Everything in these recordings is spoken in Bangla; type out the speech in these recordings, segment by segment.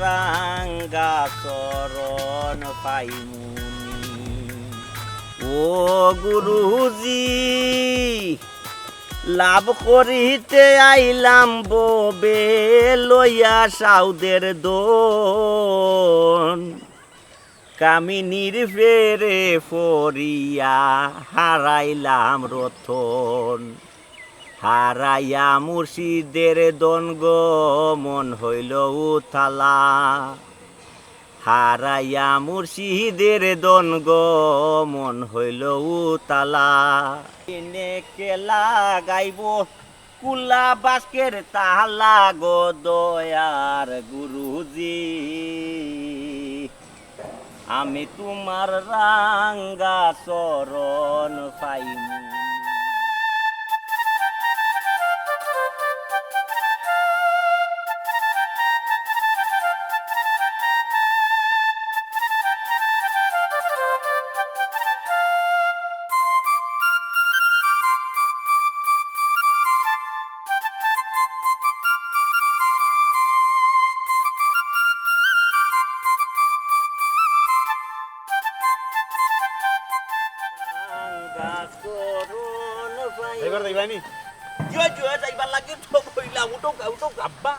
রাঙ্গা চরণ পাইমুনি ও গুরুজি লাভ করিতে আইলাম ববে লইয়া সাউদের দোন কামিনীর ফেরে ফরিয়া হারাইলাম রতন হারাইয়া মুর্শিদের দন গো মন হইল উথালা হারাইয়া মুর্শিদের দন গো মন হইল উতালা এনে কেলা গাইব কুলা বাস্কের তালা গো দয়ার গুরুজি আমি তোমার রাঙ্গা চরণ পাইমু এবার যাইবানি জয় জয় যাইবার লাগে তো কইলা উঠো উঠো আব্বা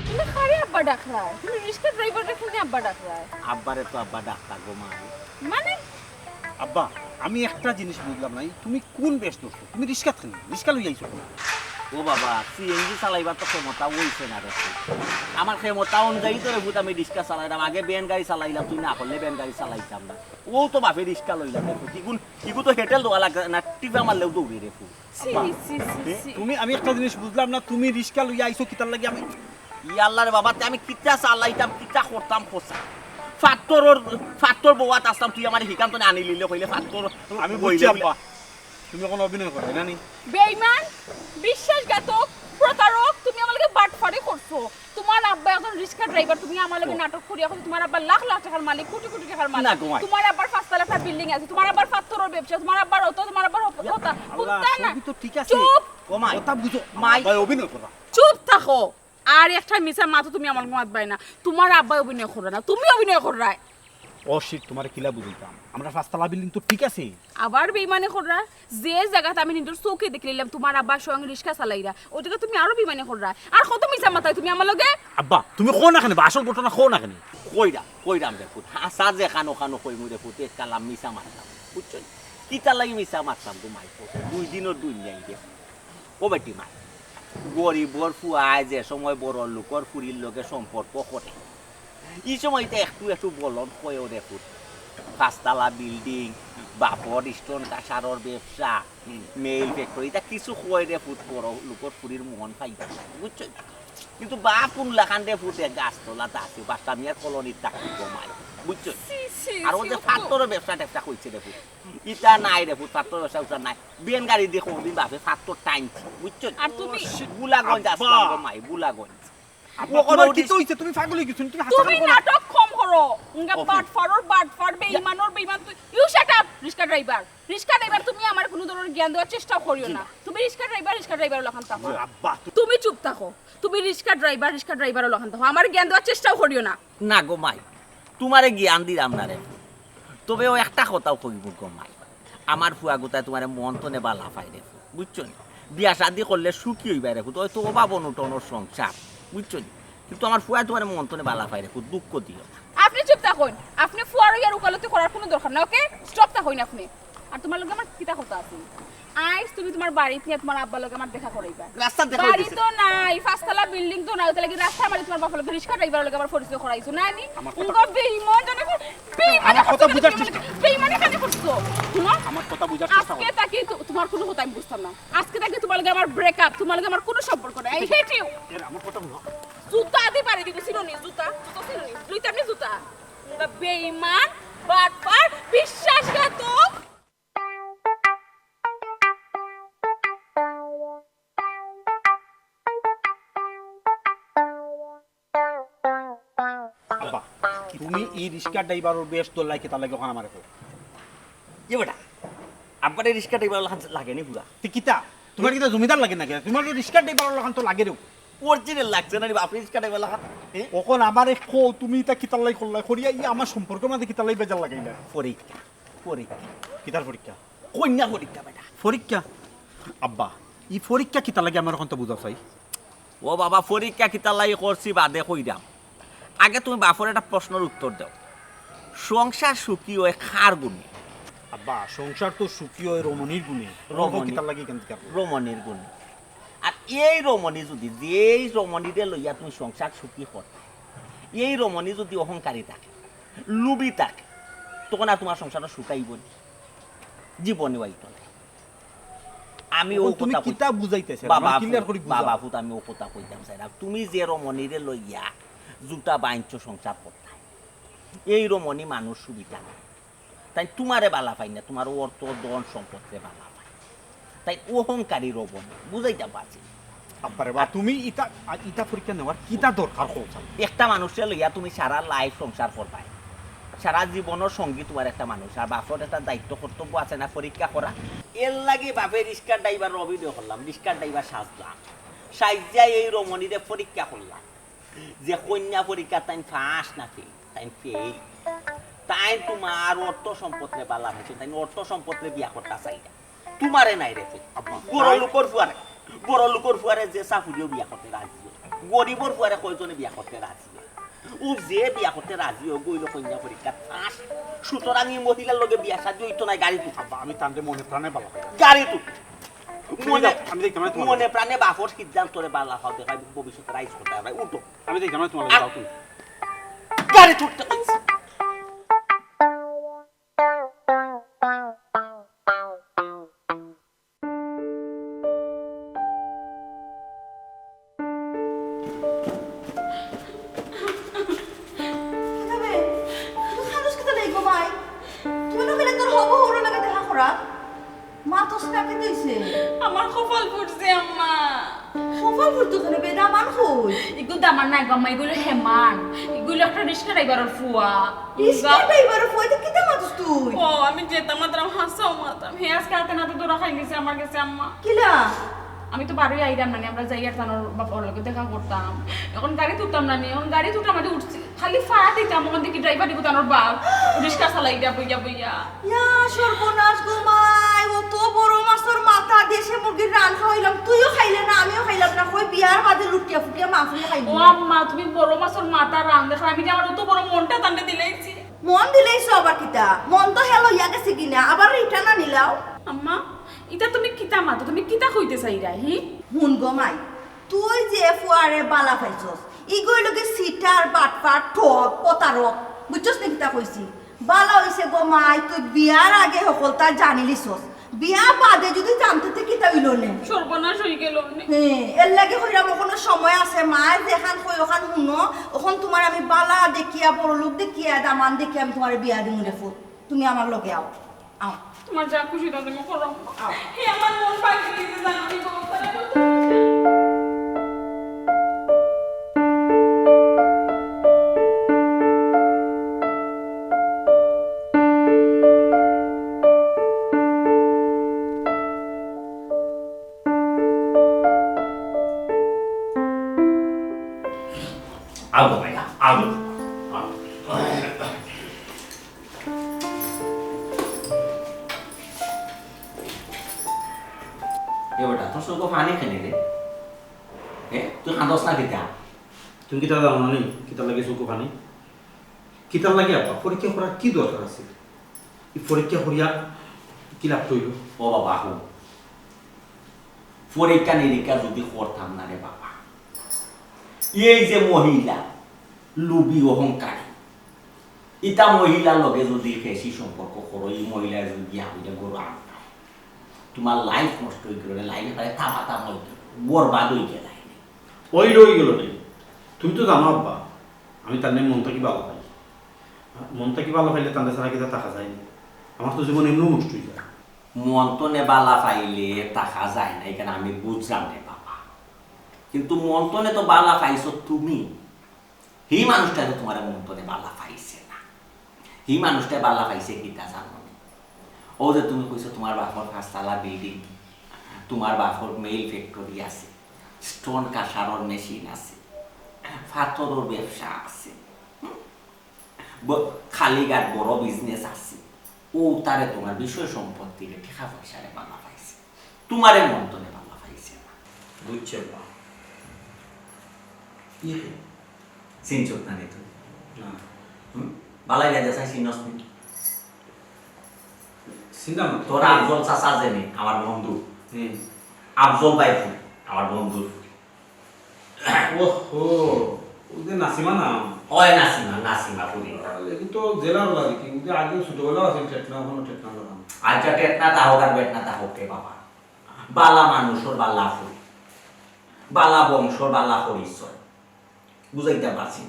তুমি খারে আব্বা ডাকরা তুমি রিস্কা ড্রাইভার রেখে আব্বা ডাকরা আব্বারে তো আব্বা ডাক্তার গো মা মানে আব্বা আমি একটা জিনিস বুঝলাম নাই তুমি কোন বেশ করছো তুমি রিস্কা থাকি রিস্কা লই আইছো ও বাবা সিএনজি চালাইবার তো ক্ষমতা হইছে না রে আমার ক্ষমতা অনুযায়ী তো রেবুত আমি রিক্সা চালাইলাম আগে ব্যান গাড়ি চালাইলাম তুই না করলে ব্যান গাড়ি চালাইতাম না ও তো বাপে রিক্সা লইলাম দেখো ইগুন তো হেটেল দোয়া লাগে না টিপা মারলেও দৌড়ে রেখো তুমি আমি একটা জিনিস বুঝলাম না তুমি রিস্কা লই আইছো কিতার লাগি আমি ইয়াল্লার বাবা আমি কিতা চালাইতাম কিতা করতাম খোসা ফাত্তর বউয়াত আসতাম তুই আমার হিকাম তো আনি লিলে কইলে ফাত্তর আমি বলছি আব্বা তুমি এখন অভিনয় করো না নি বেঈমান বিশ্বাসঘাতক প্রতারক তুমি আমাকে বাটফাড়ি করছো তোমার আব্বা এখন রিক্সা ড্রাইভার তুমি আমাকে নাটক করি এখন তোমার আব্বা লাখ লাখ টাকার মালিক কোটি কোটি টাকার মালিক তোমার আব্বার পাঁচতলা একটা বিল্ডিং আছে তোমার আব্বার পাত্তরের ব্যবসা তোমার আব্বার হতো তোমার আব্বার হতো বুঝতা না সবই তো ঠিক আছে চুপ কমাই কথা বুঝো মাই ভাই অভিনয় করো চুপ থাকো আর একটা মিছা মাথা তুমি আমার মাত বাই না তোমার আব্বা অভিনয় করে না তুমি অভিনয় কররা অশিট তোমারে কিলা বুঝাইতাম আমরা পাঁচতলা বিল্ডিং তো ঠিক আছে আবার বেইমানি কররা যে জায়গাতে আমি নিজের চোখে দেখলাম তোমার আব্বার সঙ্গে রিক্সা চালাইরা ওইটাকে তুমি আরো বেইমানি কররা আর কত মিছা মাথায় তুমি আমার লগে আব্বা তুমি কো না কেন আসল ঘটনা কো না কেন কইরাম দেখো হাসা যে কানো কানো কই মুরে ফুটে কালাম মিছা মারতাম বুঝছো কিতা লাগি মিছা মারতাম তো মাই দুই দিনও দুই যাই দে ও বেটি মা গরিবর ফুয়ায় যে সময় বড় লোকর ফুরির লগে সম্পর্ক করে এই সময়তে একটু বলন কয়েও দেখুন পাঁচতলা বিল্ডিং বাপর স্টোন কাঁসারর ব্যবসা মেইল ফ্যাক্টরি এটা কিছু কয় রে ফুট বড় লোকর ফুরির মন পাইবা বুঝছো কিন্তু বাপ উনলা খান্ডে ফুটে গাছতলা আছে বাসামিয়ার কলোনির টাকা কমায় বুঝছো আর ও যে ফাত্তরের ব্যবসা টেপটা কইছে দেখো ইটা নাই রে ফুট ফাত্তর ব্যবসা উঠা নাই বেন গাড়ি দিয়ে কোনদিন বাপে ফাত্তর টাইনছি বুঝছো আর তুমি বুলাগঞ্জ আসলাম গো মাই বুলাগঞ্জ তুমি পাগল হয়ে গেছো তুমি নাটক কম করো উঙ্গা বাটফার বেঈমানর বেঈমান তুই you shut up rickshaw driver তুমি আমার কোনো ধরনের জ্ঞান দেওয়ার চেষ্টা করিও না তুমি রিক্সা ড্রাইভার লখান থাকো তুমি চুপ থাকো তুমি রিক্সা ড্রাইভার লখান থাকো আমার জ্ঞান দেওয়ার চেষ্টাও করিও না না গো মাই তোমারে জ্ঞান দিলাম না রে তবে ও একটা কথাও কইব গো মাই আমার ফুয়া গোতায় তোমার মন তো নেবা লাফাই রে বুঝছো বিয়া শাদি করলে সুখী হইবা রে তো তো অভাবন উঠোনোর সংসার বুঝছো কিন্তু আমার ফুয়া তোমার মন তো নেবা লাফাই রে দুঃখ দিও আপনি চুপ থাকুন আপনি ফুয়ারো আর উকালতি করার কোনো দরকার না ওকে স্টপ থাকুন আপনি আর তোমার লগে আমার কিতা কথা আছে আইস তুমি তোমার বাড়িতে নিয়ে তোমার আব্বার লগে আমার দেখা করাইবা রাস্তা দেখা বাড়ি তো নাই পাঁচতলা বিল্ডিং তো নাই তাহলে কি রাস্তা মানে তোমার বাপা লগে রিক্সা ড্রাইভার লগে আমার পরিচয় করাইছো না নি উঙ্গা বেঈমান জানো বেঈমান কথা বুঝার চেষ্টা বেঈমানি কেন করছো শুনো আমার কথা বুঝার চেষ্টা আজকে তাকি তোমার কোনো কথা আমি বুঝতাম না আজকে তাকি তোমার লগে আমার ব্রেকআপ তোমার লগে আমার কোনো সম্পর্ক নাই আই হেট ইউ আমার কথা বুঝো জুতা দি পারে দিবি সিনোনি জুতা সিনোনি লইতা নি জুতা উঙ্গা বেঈমান বাটপার বিশ্বাসঘাতক তুমি এই রিক্সা ড্রাইভারের বেশ তোর লাগে তার লাগে ওখানে আমার এ বেটা আব্বারে রিক্সা ড্রাইভার লাগেনি পুরা তুই কিতা তোমার কি জমিদার লাগে নাকি তোমার রিস্কা ড্রাইভার লাগান তো লাগে রে অরিজিনাল লাগছে না বাপ রিস্কা ড্রাইভার লাগা ওখন আমারে কো তুমি তা কিতালাই করলা করিয়া ই আমার সম্পর্ক মাঝে কিতালাই বেজাল লাগাইলা পরীক্ষা পরীক্ষা কিতার পরীক্ষা কন্যা পরীক্ষা বেটা পরীক্ষা আব্বা ই পরীক্ষা কিতা লাগে আমার এখন তো বুঝা চাই ও বাবা পরীক্ষা কিতা লাগি করছি বাদে কই দাম আগে তুমি বাপর একটা প্রশ্নের উত্তর দাও সংসার সুখী হয় খার গুণে আব্বা সংসার তো সুখী হয় রমণীর গুণে রমণী। কিতা লাগে কেন থেকে রমণীর গুণে আর এই রমণী যদি যেই রমণীরে লইয়া তুমি সংসার সুখী করতে এই রমণী যদি অহংকারী থাকে লুবি থাকে তখন আর তোমার সংসার সুখাইব না জীবনে হইতো না আমি ও তুমি কথা কিতা বুঝাইতেছে বাবা ক্লিয়ার করে বুঝাও বাবা ফুত আমি ও কথা কইতাম চাই না তুমি যে রমণীরে লইয়া জুতা বাইঞ্চ সংসার করতে এই রমণী মানুষ সুবিধা না তাই তোমারে বালা পাই না তোমার অর্থ ধন সম্পদে বালা পাই তাই অহংকারী রমণী বুঝাইতে পারছি আব্বারে বা তুমি ইটা ইটা পরীক্ষা নেওয়ার কিতা দরকার হচ্ছে একটা মানুষের লইয়া তুমি সারা লাইফ সংসার করবাই সারা জীবনের সঙ্গী তোমার একটা মানুষ আর বাপর একটা দায়িত্ব কর্তব্য আছে না পরীক্ষা করা এর লাগে বাপে রিস্কার ড্রাইভার অভিনয় করলাম রিস্কার ড্রাইভার সাজলাম সাইজা এই রমণীরে পরীক্ষা করলাম যে কন্যা পরীক্ষা তাই ফাঁস না ফেল তাই ফেল তাই তোমার অর্থ সম্পদে বালা হয়েছে তাই অর্থ সম্পদে বিয়া করতে চাই না তোমারে নাই রে বড় লোকর ফুয়ারে যে সাফুরিও বিয়া করতে রাজি গরিবর ফুয়ারে কয়জনে বিয়া করতে রাজি ও যে বিয়া করতে রাজি ও গইল কন্যা পরীক্ষা ফাঁস সুতরাং এই মহিলার লগে বিয়া সাজি হইতো না গাড়ি তুই আমি তান্ডে মনে প্রাণে ভালো গাড়ি তুই আমি দেখতাম না তোমার মনে প্রাণে বাপর সিদ্ধান্তরে বালা হও দেখাই ভবিষ্যতে রাইজ করতে হবে উঠো আমি দেখতাম না তোমার যাও তুমি গাড়ি ছুটতে পারছি আমার কপাল পড়ছে আম্মা সফল করতে ওখানে বেদামান হই এগুলো দামান নাই গম্মা এগুলো হেমান এগুলো একটা রিস্কা ড্রাইভারের ফুয়া রিস্কা ড্রাইভার হইতে কিতা মাতুস তুই ও আমি যেতাম মাত্রাম হাসাও মাত্রাম হে আজকে হাতে নাতে তোরা খাই গেছে আমার কাছে আম্মা কিলা আমি তো বাড়ি আইলাম না আমরা যাই আর তানোর বাবার লগে দেখা করতাম এখন গাড়ি তুলতাম না এখন গাড়ি তুলতাম আমাদের উঠছি খালি ফাড়া দিতাম ওখান থেকে ড্রাইভার দিব তানোর বাপ রিস্কা চালাই দিয়া বইয়া বইয়া ইয়া সর্বনাশ গোমাই ও তো বড় মাছের মাথা দেশে মুরগির রান খাইলাম তুইও খাইলে না আমিও খাইলাম না কই বিয়ার মাঝে লুটিয়া ফুটিয়া মাফুলি খাইবি ও আম্মা তুমি বড় মাছের মাথা রান দেখা আমি যে আমার অত বড় মনটা টানতে দিলাইছি মন দিলেইছ আবার কিতা মন তো হেলো ইয়া গেছে কিনা আবার রিটার্ন আনিলাও আম্মা এটা তুমি কিতা মাতো তুমি কিতা কইতে চাইরা হি হুন গোমাই তুই যে ফুয়ারে বালা পাইছস ইগইলকে সিটার বাটপার ঠক পতারক বুঝছস না কিতা কইছি বালা হইছে গোমাই তুই বিয়ার আগে হকল তা জানিলিছস বিয়া বাদে যদি জানতে তে কিতা হইল নে সর্বনাশ হই গেল হ্যাঁ এর লাগে হইরাম কোনো সময় আছে মা দেখান কই ওখান হুনো ওখান তোমার আমি বালা দেখিয়া বড় লোক দেখিয়া দামান দেখিয়া আমি তোমার বিয়া দিমু রে ফুল তুমি আমার লগে আও আও তোমার যা খুশি তা তুমি করো হে আমার মন পাগল দিতে জানি গো আগো ভাইয়া আগো এবারটা তোর সঙ্গে পানি খেলে রে তুই কাঁদস না দিতা তুমি কিতা জানো না কিতা লাগে চকু পানি কিতা লাগে আপা পরীক্ষা করার কি দরকার আছে এই পরীক্ষা করিয়া কি লাভ তৈল ও বাবা হো পরীক্ষা নিরীক্ষা যদি করতাম না রে বাবা এই যে মহিলা লুবি অহংকারী ইটা মহিলার লগে যদি বেশি সম্পর্ক করো এই মহিলা যদি বিয়া হইলে গরু আন তোমার লাইফ নষ্ট হয়ে গেল লাইফে প্রায় থামাতাম বরবাদ হয়ে গেল ওই রয়ে গেল রে তুমি তো জানো আব্বা আমি তার নাম মনটা কি ভালো পাই মনটা কি ভালো পাইলে তাদের ছাড়া কিতা থাকা যায়নি আমার তো জীবন এমনিও নষ্ট হয়ে যায় মন তো নেবালা পাইলে টাকা যায় না এখানে আমি বুঝলাম রে বাবা কিন্তু মন্তনে তো বালা পাইছো তুমি এই মানুষটা তো তোমার মন্তনে বালা পাইছে না এই মানুষটা বালা পাইছে কিতা জানো ও যে তুমি কইছো তোমার বাপর 5 তলা বিল্ডিং তোমার বাপর মেইল ফ্যাক্টরি আছে, স্টোন কাটানোর মেশিন আছে, পাথরের ব্যবসা আছে, খালিঘাট বড় বিজনেস আছে। ও তারে তোমার বিষয় সম্পত্তির টাকা পয়সারে বাংলা পাইছে, তোমারে মন্তনে বাংলা পাইছে না। বুঝছে বা চিনচত না রে তুমি? না বালাই রাজা চাই চিনস নি? চিন্তা না তোর আফজল চাচা জেনে আমার বন্ধু, আফজল বাইফু আমার বন্ধু। ওহো ওদের নাসিমা না ওই নাসিমা, নাসিমা পুরি লেকিন তো জেলার লাগে কিন্তু আগে ছোটবেলা আছে টেটনা এখনো টেটনা লাগাম আচ্ছা টেটনা তা হোক আর বেটনা তা হোক রে বাবা, বালা মানুষের বালা ফুল, বালা বংশর বালা পরিচয় বুঝাইতে পারছি।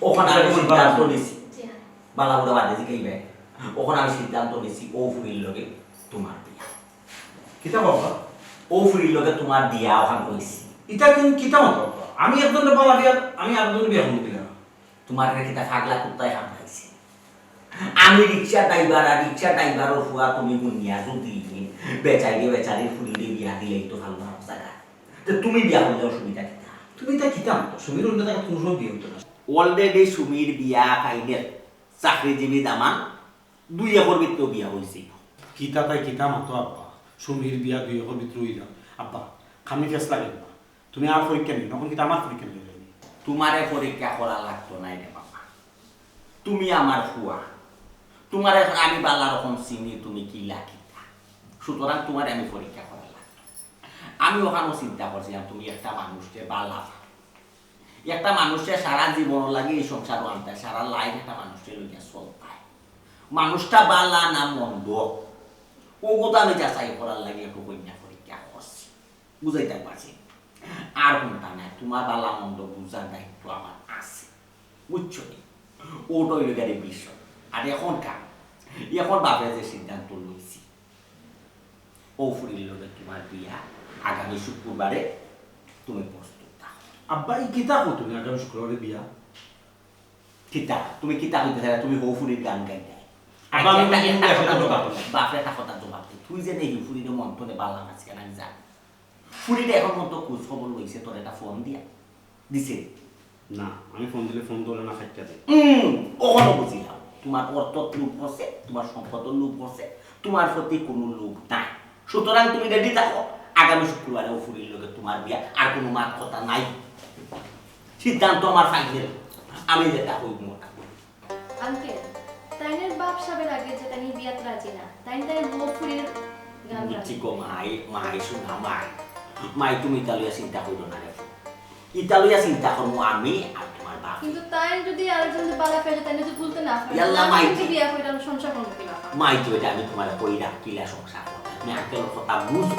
ওখানে আমি সিদ্ধান্ত নিছি, বালা বুড়া বাদে জিগাইবে, ওখানে আমি সিদ্ধান্ত নিছি ও ফুরির লগে তোমার বিয়া। কিতা বাবা ও ফুরির লগে তোমার বিয়া ওখান কইছি। এটা কিন্তু কিতা মত আমি একজনের বাবা বিয়া আমি আরেকজনের বিয়া করতে দিলাম তোমার কিতা ফাগলা কুত্তায় হাম খাইছে। আমি রিক্সা ড্রাইভার আর রিক্সা ড্রাইভারের ফুয়া তুমি গুনিয়া যদি বেচাইলে বেচারির ফুরিলে বিয়া দিলেই তো ভালো না জায়গা, তো তুমি বিয়া করলে অসুবিধা কিতা? তুমি তা কিতা মত সমীর অন্য জায়গায় কোনো সময় বিয়ে হতো না। অলরেডি সুমির বিয়া ফাইনাল, চাকরিজীবী দামান 2 একর ভিতরে বিয়া হয়েছে। কিতা তাই কিতা মতো আব্বা সমীর বিয়া 2 একর ভিতরে হয়ে যাও আব্বা খামি ফেস লাগে না তুমি আর পরীক্ষা নেই তখন কিন্তু আমার পরীক্ষা নেই তোমারে পরীক্ষা করা লাগতো না রে বাবা, তুমি আমার ফুয়া, তোমার এখন আমি বালা রকম চিনি তুমি কি লাগিতা, সুতরাং তোমার আমি পরীক্ষা করা লাগতো। আমি ওখানেও চিন্তা করছিলাম তুমি একটা মানুষকে বালা, একটা মানুষের সারা জীবন লাগে এই সংসার আনতে, সারা লাইফ একটা মানুষকে লইয়া চলতায়, মানুষটা বালা না মন্দ ও কথা আমি যাচাই করার লাগে একটু কন্যা পরীক্ষা করছি, বুঝাইতে পারছি। আর কোনটা নাই, তোমার বালা মন্দ বুঝার দায়িত্ব আমার আছে, বুঝছো নি? ওটাই লোকের বিষয়। আর এখন বাপের যে সিদ্ধান্ত লইছি ও ফুরির লোকের তোমার বিয়া আগামী শুক্রবারে, তুমি প্রস্তুত থাকো। আব্বা এই কিতা কো তুমি আগামী শুক্রবারে বিয়া কিতা তুমি কিতা হইতে চাই? তুমি হৌ ফুরির গান গাই দেয় বাপরে একটা কথা জবাব দে, তুই যে নেই ফুরির মন্থনে বালা আছে কেন আমি জানি। ফুরিটা এখন মতো খোঁজ খবর লইছে, তোর একটা ফোন দিয়া দিছে না? আমি ফোন দিলে ফোন ধরে না খাইতে দেয়। ওখানে বুঝিলাম তোমার অর্থত লোভ করছে, তোমার সম্পদের লোভ করছে, তোমার প্রতি কোনো লোভ নাই। সুতরাং তুমি রেডি থাকো, আগামী শুক্রবারে ও ফুরির লোকে তোমার বিয়া, আর কোনো মাত কথা নাই। সিদ্ধান্ত আমার ফাইনাল, আমি যেটা হইব মোটা। আঙ্কেল তাইনের বাপ সাবের আগে যে তাইনি বিয়াত রাজি না, তাইনের বউফুরির গান বুঝছি গো মাই শোনা মাই তুমি ইতালিয়া চিন্তা করো না রে, ইতালিয়া চিন্তা করবো আমি আর তোমার বাপ। কিন্তু তাইন যদি আরেকজন বালা ফেলে তাইনে যদি ভুলতে না পারে, ইয়াল্লা মাই বিয়া কইরা সংসার করব কি বাবা? মাই তো এটা আমি তোমার কই রাখিলা সংসার কথা, তুমি আঙ্কেলের কথা বুঝো।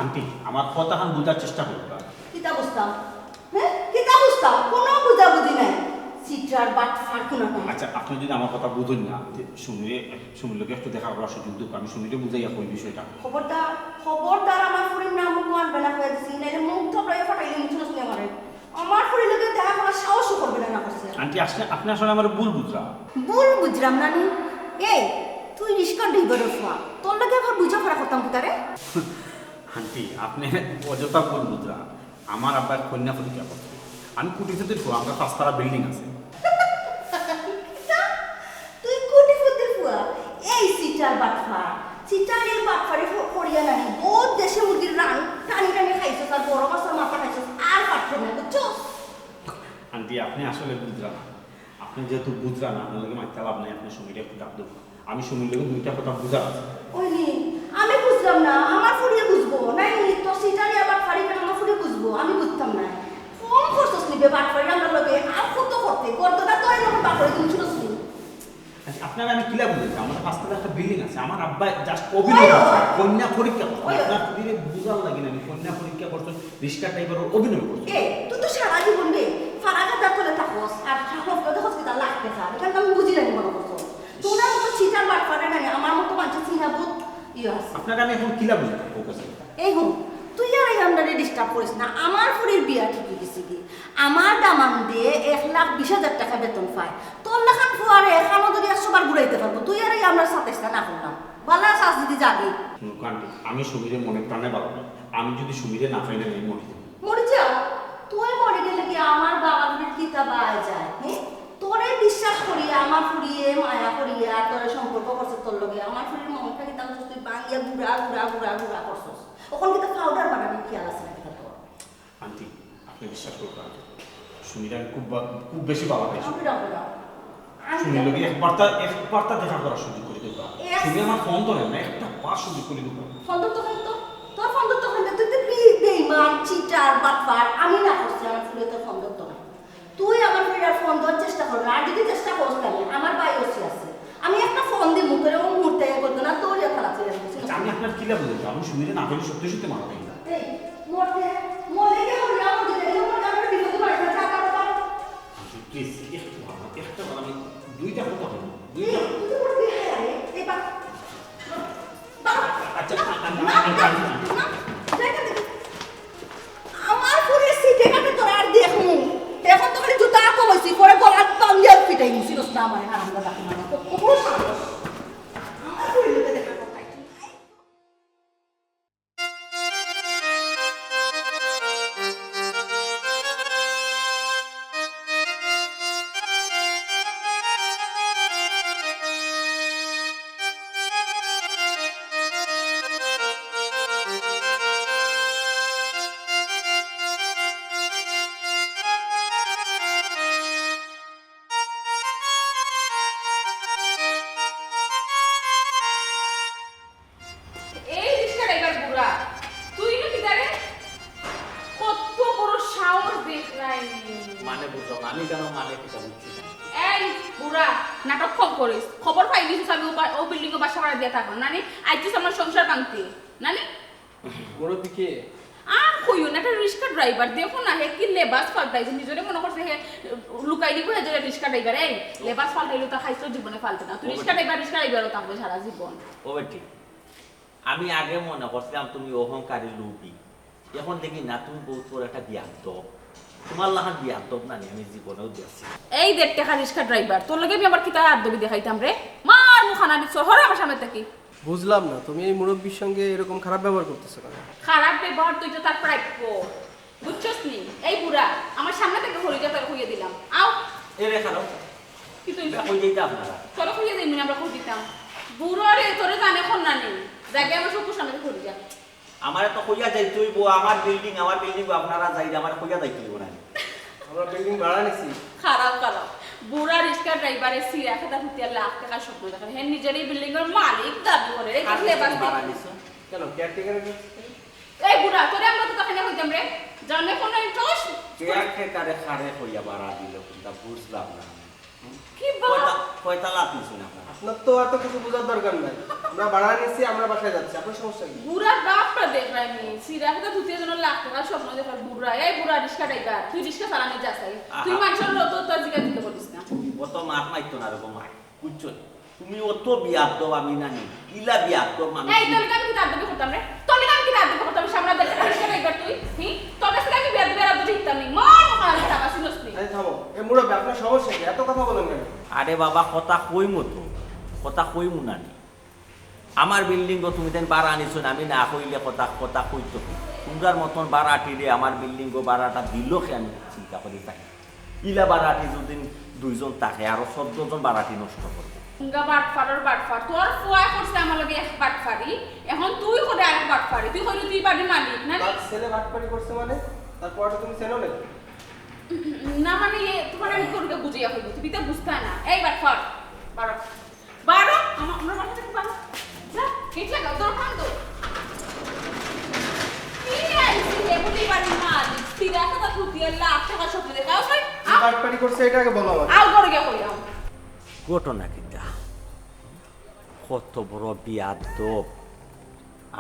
আন্টি আমার কথাখান বোঝার চেষ্টা করবা। কিতা বুঝতাম? হ্যাঁ কিতা বুঝতাম? কোনো বুঝাবুঝি নাই, সিটার বাট ফারকু না। আচ্ছা আপনি যদি আমার কথা বুঝুন না, সুমিরকে একটু দেখা করার সুযোগ দেব, আমি সুমিরকে বুঝাইয়া কই বিষয়টা। খবরদার আমার ফুরির নাম মুখ আনবে না হয়ে দিছি, নাইলে মুখ থপড়াইয়া ফাটাইলে মুখ শুনে মারে। আমার ফুরির লোকে দেখা করার সাহসও করবে না করছে। আন্টি আপনি আসলে আমার ভুল বুঝলাম না নি। এই তুই রিস্কা ড্রাইভারের ফুয়া, তোর লাগে আবার বুঝা ফেরা করতাম কি তারে? আন্টি আপনি অযথা ভুল বুঝরা। আমার আব্বার কন্যা পরীক্ষা করছে, আমি কুটিপতির ফুয়া, আমার 5 তলা বিল্ডিং আছে। তুই কোটিপতির ফুয়া? এই সিটার বাটফা, সিটারের বাটফারে করিয়া নানি বহুত দেশে মুরগির রান টানি টানি খাইছো, তার বড় মাছের মাথা খাইছো, আর পারছে না, বুঝছো? আন্টি আপনি আসলে বুঝরা না, আপনি যেহেতু বুঝরা না, আপনার লাগে মাইতে লাভ নাই, আপনি সুমিরে একটু ডাক দেবো। আমি সুমির লোক 2টা কথা বুঝা আছে। ওইনি আমি বুঝলাম না, আমার ফুরিয়ে বুঝবো নাই, তো সিটারে আবার ফাড়ি করে আমার ফুরিয়ে বুঝবো, আমি বুঝতাম না। কম খরচ নিবে বাটফারি আমরা লগে, আর কত করতে করতো না তো এই নম্বর বাটফারি তুমি শুনছি। আপনারা আমি কিলা বলেছি আমাদের পাঁচতলা একটা বিল্ডিং আছে আমার আব্বা জাস্ট অভিনয় করছে কন্যা পরীক্ষা করছে আপনার পুরীরে বুঝার লাগে না কন্যা পরীক্ষা করছেন রিস্কা টাইপের অভিনয় করছে তুই তো সারা জীবন বে ফারাগাদার তলে থাকস আর হসপিটাল লাগতে খা এটা আমি বুঝি না মনে করছো তোরা মতো চিটার বাট পারে না আমার মতো মানুষ চিনা বহুত আছে আপনারা আমি এখন কিলা বলি ফোকাস এই হুন তুই আর এই আমরা ডিস্টার্ব করিস না আমার ফুরির বিয়া ঠিক গেছে কি আমার দামান দিয়ে 1,20,000 টাকা বেতন পায় তোর লাখান ফুয়ারে এখানো যদি 100 বার ঘুরাইতে পারবো তুই আর এই আমরা সাথে না করলাম বালা শ্বাস দিদি জাগে আমি সুমিরের মনে প্রাণে ভালো আমি যদি সুমিরে না পাই না আমি মরে যাও তুই মরে গেলে কি আমার বাবার কিতা বায় যায় হ্যাঁ তোরে বিশ্বাস করি আমার ফুরিয়ে মায়া করিয়া তোরে সম্পর্ক করছে তোর লগে আমার ফুরির মনটা কি তাহলে তুই বাঙ্গিয়া ঘুরা করছস ওখান থেকে পাউডার বানাবি খেয়াল আছে না এটা তোর আন্টি আপনি বিশ্বাস করবেন সুমিরে আমি খুব বেশি ভালো পাইছি সুমির লগে একবারটা দেখা করার সুযোগ করে দেবো সুমি আমার ফোন তো নেই না একটা বার সুযোগ করে দেবো ফোন তো তোর ফোন তো তুই তো বেইমান চিটার বাটপার আমি না করছি আমার ফুলে তোর ফোন তো তুই আমার ফিরার ফোন দেওয়ার চেষ্টা করবি আর যদি চেষ্টা করছ তাহলে আমার বায়োসি আছে আমি একটা ফোন দিই মুখের এবং মুহূর্তে করতো না তোর খারাপ ছিল আমি আপনার কিলা বলেছি আমি সুমিরে না পেলে সত্যি সত্যি মারা পাই এই মরে গেলে আমরা দিলে আমরা বিপদে পড়ে না টাকা পাবো প্লিজ একটা আমি দুইটা কথা বলবো দুইটা তুই মরে গেলে এই বা আচ্ছা আমার পুরো সিটে কাটে তোর আর দেখমু এখন তো খালি জুতা কমাইছি পরে গলা টান দিয়ে পিটাই নিছিস না মানে হারামদা ডাকি না পুরো সাহস আমার পুরো লোকে দেখা কথা নাটক কম করিস খবর পাই দিছিস আমি ও বিল্ডিং এ বাসা ভাড়া দিয়ে থাকো নানি আইছিস আমার সংসার ভাঙতে নানি বড় দিকে আর কইও না একটা রিস্কা ড্রাইভার দেখো না হে কি লেবাস ফালতাইছে নিজরে মনে করছে হে লুকাই দিব হে যে রিস্কা ড্রাইভার এই লেবাস ফালতাইলো তা খাইছো জীবনে ফালতে না তুই রিস্কা ড্রাইভারও থাকবে সারা জীবন ও বেটি আমি আগে মনে করছিলাম তুমি অহংকারী লোভী এখন দেখি না তুমি বহুত বড় একটা বিয়ান্ত তোমার লাহান বিয়ান্ত না আমি জীবনেও দেখছি এই দেখ টাকা রিস্কা ড্রাইভার তোর লগে আমি আবার কিতা আদবি দেখাইতাম রে মার মুখানা দিছ হরে আমার সামনে থেকে বুঝলাম না তুমি এই মুরব্বীর সঙ্গে এরকম খারাপ ব্যবহার করতেছো কেন খারাপ ব্যবহার তুই তো তার প্রাপ্য বুঝছস নি এই বুড়া আমার সামনে থেকে হরি যা তার হইয়ে দিলাম আও এ রে খারাপ কি তুই কই যাইতা আপনারা তোর হইয়ে দিই আমরা কই দিতাম বুড়া রে তোরে জানে কোন না নেই জায়গা আমার সব সামনে থেকে হরি যা আমারে তো কইয়া যাই তুই আমার বিল্ডিং আপনারা যাই আমার কইয়া যাই তুই না আমরা বিল্ডিং ভাড়া নিছি খারাপ বুড়া রিস্কা ড্রাইভারের সিরা খাতা ফুটিয়া লাখ টাকা স্বপ্ন দেখেন হে নিজেরই বিল্ডিং এর মালিক দাবি করে রে দেখলে বাস কেন কেয়ারটেকারের এই বুড়া তোরে আমরা তো তখন হইতাম রে জানে কোন ইন্টারেস্ট কেয়ারটেকারে খারে কইয়া বাড়া দিল কিন্তু বুঝলাম না কি বাবা কয়টা লাভ নিছ না আপনার তো এত কিছু বোঝার দরকার নাই আমরা ভাড়া নিছি আমরা বাসায় যাচ্ছি আপনার সমস্যা কি বুড়া বাপটা দেখ রাইনি সিরা খাতা ফুটিয়া যেন লাখ টাকা স্বপ্ন দেখার বুড়া এই বুড়া রিস্কা ড্রাইভার তুই রিস্কা চালানি যাস তুই মানুষের রত তোর জিগা দিতে বলিস না অত মাত মাইতো না রে মাই বুঝছো তুমি অত বিয়াদ আমি নানি ইলা বিয়াদ আমি এই তোর কাছে কি দাবি করতাম রে তোর কাছে কি দাবি করতাম সামনে দেখ রিস্কা ড্রাইভার তুই তোর কাছে আমি বিয়াদ বেরাতে দিতাম নি মন মন টাকা শুনছনি এই থামো এই মুরব্বী আপনার সমস্যা কি এত কথা বলেন কেন আরে বাবা কথা কইমু নানি আমার বিল্ডিং তুমি দেন বাড়া আনিছো আমি না কইলে কথা কইতো তোমরার মতন বাড়াটিরে আমার বিল্ডিং বাড়াটা দিল কে আমি চিন্তা করি তাই ইলা বাড়াটি যদি দুইজন থাকে আরো 14 জন বাড়াটি নষ্ট করবে উঙ্গা বাটফার তোর ফুয়া করছে আমার লগে এক বাটফারি এখন তুই করে আরেক বাটফারি তুই কইলি তুই বাড়ি মালিক না তার ছেলে বাটপারি করছে মানে তারপরটা তুমি চেনো না না মানে তোমার আমি করে বুঝিয়া কইবো তুই তো বুঝতা না এই বাটফার বারো আমরা বাসা থেকে বারো যা কেটে লাগাও তোর খান তো কি আইছি হে বলি বাড়ি মালিক সিরা কথা ফুটিয়া লাখ টাকা স্বপ্ন দেখাও ভাই বাটপারি করছে এটা আগে বলো আমাকে আও করে গিয়া কইলাম ঘটনা কিটা কত বড় বিয়াদব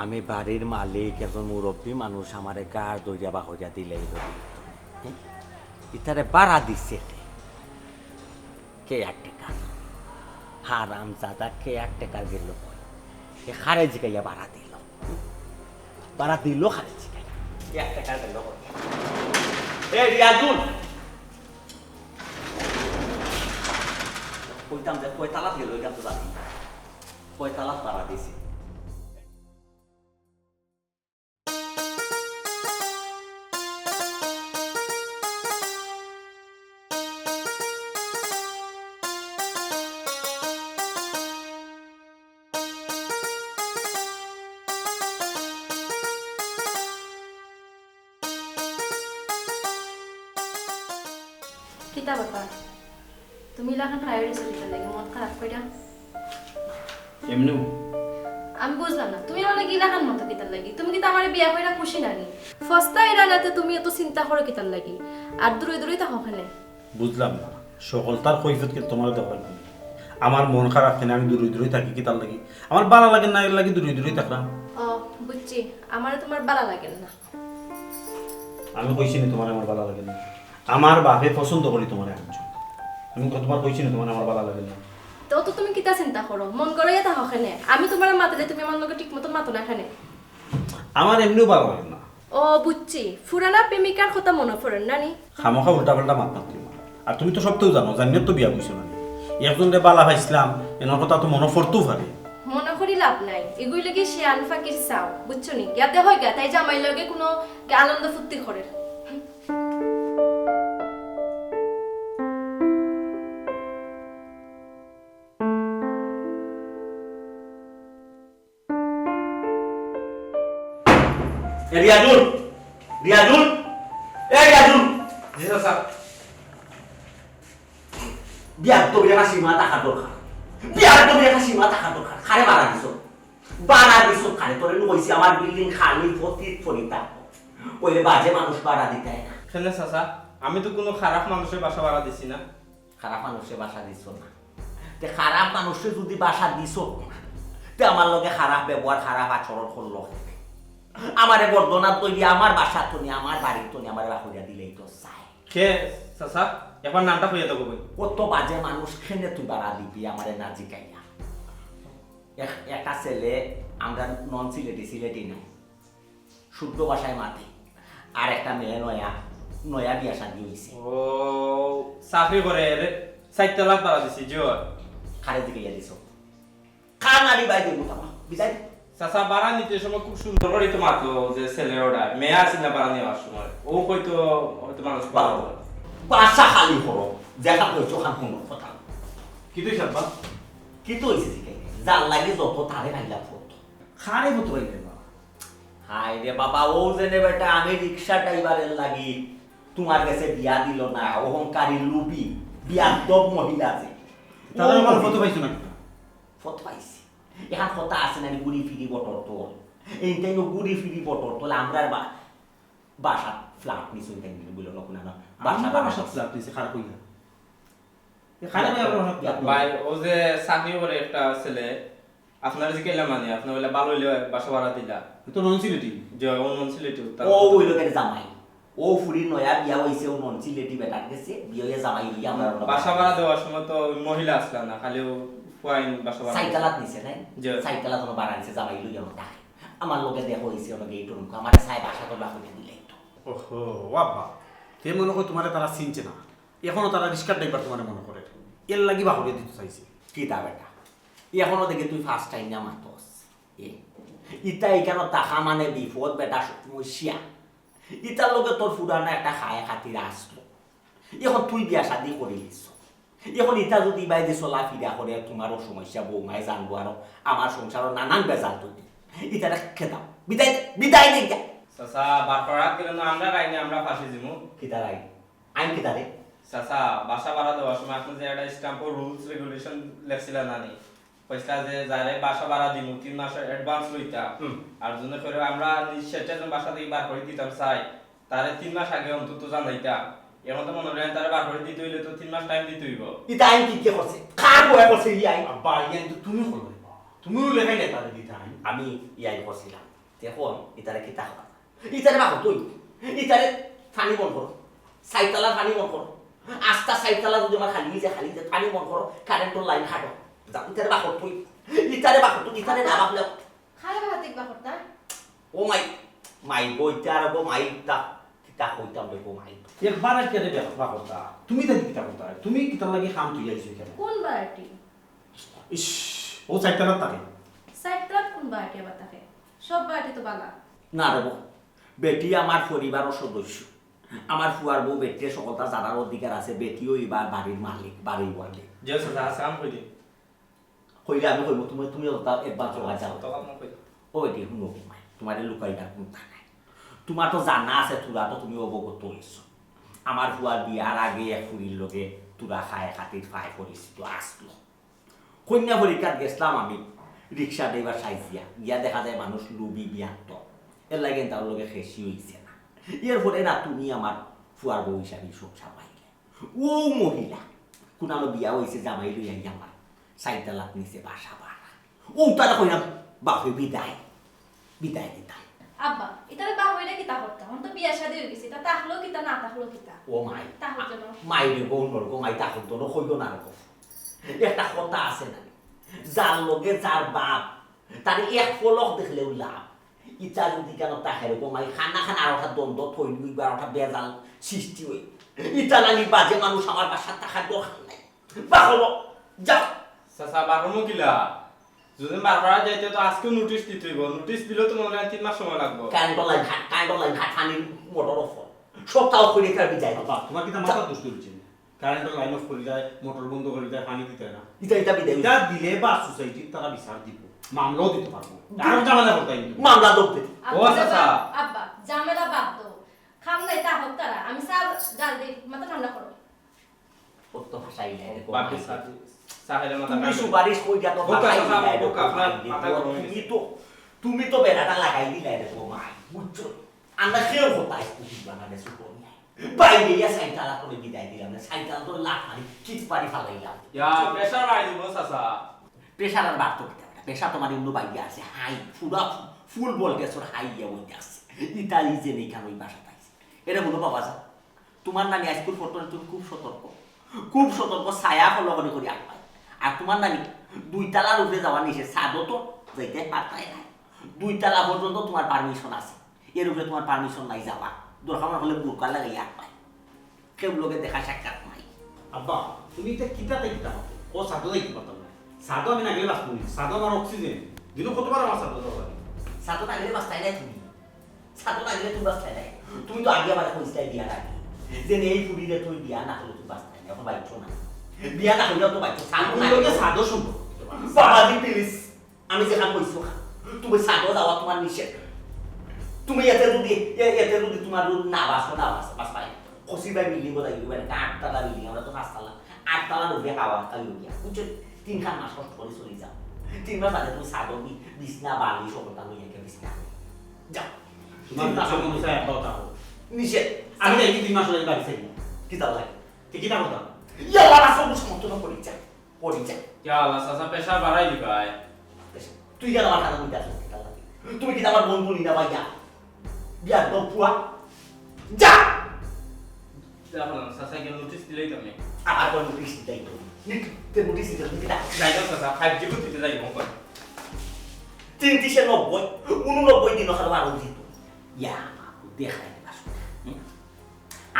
আমি বাড়ির মালিক একজন মুরব্বী মানুষ আমারে গার দইয়া বাহইয়া দিলেই ইতারে বাড়া দিচ্ছে কে এক টাকা হারাম জাদা কে এক টাকার গেল এ খারে জিগাইয়া বাড়া দিল খারে জিগাইয়া এক টাকার গেল এ রিয়াজুল কইতাম যে কয় তালাত গেল এটা তো জানি কয় তালাত বাড়া দিছি কিতা বাবা তুমি লাখান প্রায়োরিটি দিতে লাগে মন খারাপ কইরা এমনি আমি বুঝলাম না তুমি আমার গিলা খান মতো কিতার লাগি তুমি কি আমার বিয়া কইরা খুশি নানি ফস্তা এরানাতে তুমি এত চিন্তা করো কিতার লাগি আর দূরে দূরেই থাকো ওখানে বুঝলাম না সকলতার কৈফিয়তকে তোমার দেওয়ার না আমার মন খারাপ কেন আমি দূরে দূরে থাকি কি তার লাগি আমার ভালো লাগে না এর লাগি দূরে দূরে থাকলাম ও বুঝছি আমার তোমার ভালো লাগে না আমি কইছি না তোমার আমার ভালো লাগে না আমার বাপে পছন্দ করি তোমার একজন আমি তোমার কইছি না তোমার আমার ভালো লাগে না তো তুমি কিতা চিন্তা করো মন করাইয়া থাকো ওখানে আমি তোমার মাতালে তুমি আমার লগে ঠিক মতো মাতো না এখানে আমার এমনিও ভালো লাগে না ও বুঝছি ফুরানা প্রেমিকার কথা মনে পড়েন নানি খামোখা উল্টা পাল্টা মাত মারতে আর তুমি তো সবটাও জানো জানিয়ে তো বিয়া বুঝছো না একজনকে বালা ভাইছিলাম এনার কথা তো মনে পড়তেও পারে মনে করি লাভ নাই এগুই লাগি সে আনফাকির চাও বুঝছো নি ইয়াতে হয় গা তাই জামাই লগে কোনো আনন্দ ফুর্তি করে রিয়াজুল রিয়াজুল এ রিয়াজুল জি স্যার বিয়ার তো বিয়া সীমা টাকা দরকার বিয়ার তো বিয়া সীমা টাকা দরকার খারে বাড়া দিছো খারে তোরে কইছি আমার বিল্ডিং খালি ফতিত ফরিতা কইলে বাজে মানুষ বাড়া দিতে না কেন চাচা আমি তো কোনো খারাপ মানুষের বাসা ভাড়া দিছি না খারাপ মানুষে বাসা দিছো না তে খারাপ মানুষে যদি বাসা দিছো তে আমার লগে খারাপ ব্যবহার খারাপ আচরণ করলো আমারে বর্ধনা তৈরি আমার বাসা তনি আমার বাড়ির তনি আমার বাহুরিয়া দিলেই তো চাই কে চাচা এখন নামটা হইয়া দেবো বই কত বাজে মানুষ খেনে তুই বাড়া দিবি আমারে না জিকাইয়া একটা ছেলে আমরা নন সিলেটি নাই শুদ্ধ ভাষায় মাতি আর একটা মেয়ে নয়া বিয়া শাদি হয়েছে ও চাকরি করে 4 লাখ ভাড়া দিছি জিও খারে জিকাইয়া দিছ খানারি বাই দেবো তোমার বিদায় চাচা ভাড়া নিতে সময় খুব সুন্দর করে তো মাতলো যে ছেলে ওটা মেয়ে আসিল না ভাড়া নেওয়ার সময় ও হয়তো মানুষ পাবো বাসা খালি করো দেখা কইছো খান কোন কথা কি তুই সাব্বা কি তো হইছে জিকাইয়া যার লাগে যত তারে খাইলা ফটো খারে মতো হইলে বাবা হাই রে বাবা ও জেনে বেটা আমি রিকশা ড্রাইভারের লাগি তোমার কাছে বিয়া দিল না অহংকারী লুবি বিয়া দব মহিলা আছে তাদের আমার ফটো পাইছো না ফটো পাইছি এখন কথা আছে না গুড়ি ফিরি বটর তোল এইটাই গুড়ি ফিরি বটর তোল আমরা বাসা ফ্ল্যাট নিছুন তাই বলল না বাসা ফ্ল্যাট দিছে খারাপ হইলা খারাপ হইলা ভাই ও যে চাকরি করে একটা ছেলে আপনার যে কেলা মানে আপনার বলে ভালো হইলে বাসা ভাড়া দিলা তো নন সিলেটি যে ও নন সিলেটি ও ওই লোকের জামাই ও ফুরি নয়া বিয়া হইছে ও নন সিলেটি বেটার গেছে বিয়ে হয়ে জামাই হইয়া আমরা বাসা ভাড়া দেওয়ার সময় তো মহিলা আসলা না খালি ফাইন বাসা ভাড়া সাইকেলাত নিছে নাই জি। সাইকেলাত কোনো বাড়া নিছে জামাই লইয়া না তাকে আমার লোকে দেখো হইছে ওনাকে এই টুনকো আমার সাই বাসা করবা কইতে দিলে তো ওহো বাবা তে মনে করে তোমারে তারা চিনছে না এখনো তারা রিস্কার ড্রাইভার তোমারে মনে করে এর লাগি বাহুরে দিতে চাইছে কি তা বেটা এখনো দেখে তুই ফার্স্ট টাইম না মাতস ইটা এখানে টাকা মানে বিপদ বেটা সমস্যা ইটার লগে তোর ফুরানা একটা খায় খাতির আসলো এখন তুই বিয়া শাদি করে দিছ এখন ইটা যদি বাইরে চলা ফিরা করে তোমারও সমস্যা বৌমাই জানবো আর আমার সংসারও নানান বেজাল তুই ইটা খেতাম বিদায় বিদায় নেই চাচা বারপাড়া গেলে না আমরা রাইনি আমরা ফাঁসি দিমু কিতা রাই আইন কিতা রে চাচা বাসা ভাড়া দেওয়ার সময় আপনি যে একটা স্ট্যাম্প রুলস রেগুলেশন লেখছিলেন না নি কইসলা যে যারে বাসা ভাড়া দিমু 3 মাস অ্যাডভান্স লইতা আর জন্য করে আমরা সেটা যখন বাসা থেকে বার করে দিতাম চাই তারে 3 মাস আগে অন্তত জানাইতা এখন তো মনে হয় তারে বার করে দিতে হইলে তো 3 মাস টাইম দিতে হইব ইটা আইন কি করছে খার বয়া করছে ই আইন আব্বা ইয়ান তো তুমি করবে তুমিও লেখাই নাই তারে দিতে আইন আমি ইয়াই করছিলাম দেখুন ইতারে কিতা খাবা ইতারে বাকো তুই ইতারে পানি বন্ধ করো সাইতালা পানি বন্ধ করো আস্তা সাইতালা যদি আমার খালি যে পানি বন্ধ করো কারেন্টের লাইন হাঁটো যাও ইতারে বাকো তুই ইতারে না বাকলে খালে ভাতিক বা করতা ও মাই বইতে আর গো মাই তা কিতা কইতাম দেখো মাই একবার আর কেটে দেখা কথা তুমি তাই কিতা কথা তুমি কিতার লাগি খাম তুই আইছো কেন কোন বাড়িটি ইস ও সাইতালা তাকে সাইট্রাত কোন বাড়িটি আবার তাকে সব বাড়িটি তো বালা না দেবো বেটি আমার পরিবারের সদস্য আমার ফুয়ার বউ বেটির সকলটা জানার অধিকার আছে বেটিও এবার বাড়ির মালিক বাড়ির ওয়ার্ডে যে চাচা আসাম কই দিন কইলে আমি কইব তুমি ওটা একবার চলা যাও তো কাম কই ও বেটি শুনো মাই তোমার লুকাইবার কোনটা নাই তোমার তো জানা আছে তোরা তো তুমি অবগত হইছো আমার ফুয়ার বিয়ার আগে এক ফুরির লগে তোরা খায় খাতির ফাই করিস তো আসলো কন্যা পরীক্ষার গেছিলাম আমি রিক্সা ড্রাইভার সাইজিয়া গিয়া দেখা যায় মানুষ লুবি বিয়াক্ত এর লাগে তার লগে খেসি হইছে না এরপরে না তুমি আমার ফুয়ার বউ হিসাবে সংসার পাইলে ও মহিলা কোনালো বিয়া হয়েছে জামাই লইয়া আমার 4 লাখ নিচে বাসা ভাড়া ও তারা কইলাম বাপে বিদায় দিতাম আব্বা এটারে বা হইলে কি তা করতা হন তো বিয়া শাদী হই গেছে তা তাহলো কি তা না তাহলো কি তা ও মাই তাহলো যেন মাইরে বোন বলবো মাই তাহল তো কইব না রকম একটা কথা আছে না যার লগে যার বাপ তার এক পলক দেখলেও লাভ ইচ্ছা যদি কেন তাহের মাই খানা আর ওটা দ্বন্দ্ব থই দুইবার ওটা বেজাল সৃষ্টি হই ইটা নানি বাজে মানুষ আমার বাসার টাকার দোকান নাই বা হলো যাও চাচা বারমো কিলা যদি বারবার যাইতে তো আজকে নোটিশ দিতে হইব নোটিশ দিলে তো মনে হয় 3 মাস সময় লাগবে কারেন্ট লাইন পানির মোটর অফ সপ্তাহ করে কার বিজায় বাবা তোমার কি মাথা দুষ্ট হচ্ছে কারেন্টের লাইন অফ করে যায় মোটর বন্ধ করে যায় পানি দিতে না ইটা বিদায় এটা দিলে বা সোসাইটির তারা বিচার দিব মামলাও দিতে পারবো আর জামালা করতাই মামলা দৌড়তে ও চাচা আব্বা জামেলা বাদ দাও খাম নাই তা হোক তারা আমি সব গাল দিই মাথা ঠান্ডা করো কত ভাষাই নাই বাকি সাথে সাহেলে মাথা তুমি সুপারিশ কই যা তো তুমি তো বেড়াটা লাগাই দিলে রে তো মাই বুঝছো আমরা কেউ হতাই বাংলাদেশ কোনিয়া বাইরে ইয়া সাইতালা করে বিদায় দিলাম না সাইতালা তো লাখ মারি কিট পারি ফালাইলাম ইয়া প্রেসার বাড়ি দিব চাচা প্রেসার আর বাড়তো প্রেসার তোমার অন্য বাইরে আছে হাই পুরা ফুল ভোল্টেজের হাই ইয়া হইতে আছে ইতালি যে নেই কেন ওই বাসা পাইছে এটা বলো বাবা যা তোমার নানি স্কুল ফটো তুমি খুব সতর্ক ছায়া ফলকনে করে আগ পায় আর তোমার নানি 2 তালার উপরে যাওয়ার নিষেধ ছাদও তো যাইতে পারতাই না 2 তালা পর্যন্ত তোমার পারমিশন আছে এর উপরে তোমার পারমিশন নাই যাওয়া দরকার হলে বুরকা লাগাই আগ পায় কেউ লোকে দেখা সাক্ষাৎ নাই আব্বা তুমি এটা কিতাতে কিতা ও সাদো দেখতে পারতাম না সাদো আমি না গেলে বাস করি সাদো আমার অক্সিজেন দিলো কতবার আমার সাদো দাও ছাদও না গেলে বাস্তাই নাই তুমি ছাদও না গেলে তুমি বাস্তাই নাই তুমি তো আগে আমার কইস্তাই দিয়া রাখি যে এই ফুড়িরে তুই বিয়া না হলে তুমি বাস্তাই নাই এখন বাইছো না বিয়া না হলে তো বাইছো ছাদও না লোকে সাদো সম্ভব বাবাজি প্লিজ আমি যেখানে কইছো তুমি ছাদও যাওয়া তোমার নিষেধ তুমি এতে যদি তোমার না বাসো বাস পাই খসি বাই বিল্ডিং বোঝাই দিবে না 8 তলা বিল্ডিং আমরা তো 5 তলা 8 তলা রুপে খাওয়া খাই গিয়া বুঝছো 3 খান মাস কষ্ট করে চলে যাও 3 মাস বাদে তুমি ছাদও বিছনা বালি সকলটা লইয়া কে বিছনা যাও তোমার না সব মনে চায় কথা নিষেধ আমি না এই 3 মাস হয়ে বাড়ি চাই কি দাও লাগে ঠিক কি কথা ইয়ালা না সব সমর্থন করি যায় ইয়া আল্লাহ চাচা প্রেসার বাড়াই দিবাই তুই কেন আমার খানা কইতাছ তুমি কি আমার বন্ধু নিনা ভাইয়া বিয়া তো পুয়া যা দেখো চাচা কি নোটিশ দিলেই তুমি আর কোন নোটিশ দিই তো তে নোটিশ দিতে দিতা যাইতো চাচা 5G দিতে যাইবো কোন 390 89 দিন হলো আরো দিত ইয়া দেখাই দিবাস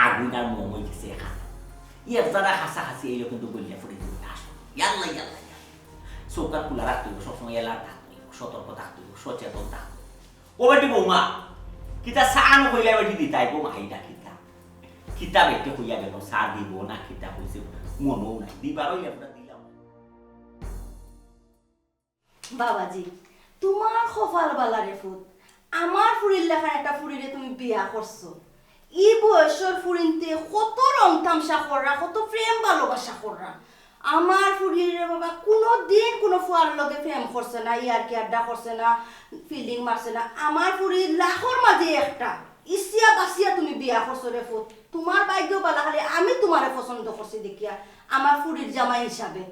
আগুনার মোমই দিছে এখান ইয়া যারা হাসি এই কিন্তু বলিয়া ফুড়ে দিতে আসো ইয়াল্লা সরকার কুলা রাখতে হবে সবসময় এলার্ট থাকতে হবে সতর্ক থাকতে হবে সচেতন থাকতে ও বেটি বৌমা কিতা সান হইলে বেটি দিতাই বৌমা এইটা কিতা বেটি হইয়া গেল সা দিব না কিতা হইছে মনও নাই দিবার হইলে আমরা দিলাম বাবাজি তোমার খফাল বালারে ফুট আমার ফুরির লেখার একটা ফুরিরে তুমি বিয়া করছো ই বয়সের ফুরিনতে কত রং তামসা কররা কত প্রেম ভালোবাসা কররা আমার ফুরিরে বাবা কোনো দিন কোনো ফুয়ার লগে প্রেম করছে না ইয়ার কি আড্ডা করছে না ফিল্ডিং মারছে না আমার ফুরি লাখর মাঝে একটা ইসিয়া বাসিয়া তুমি বিয়া করছো রে ফুট তোমার ভাগ্য বালা খালি আমি তোমারে পছন্দ করছি দেখিয়া আমার ফুরির জামাই হিসাবে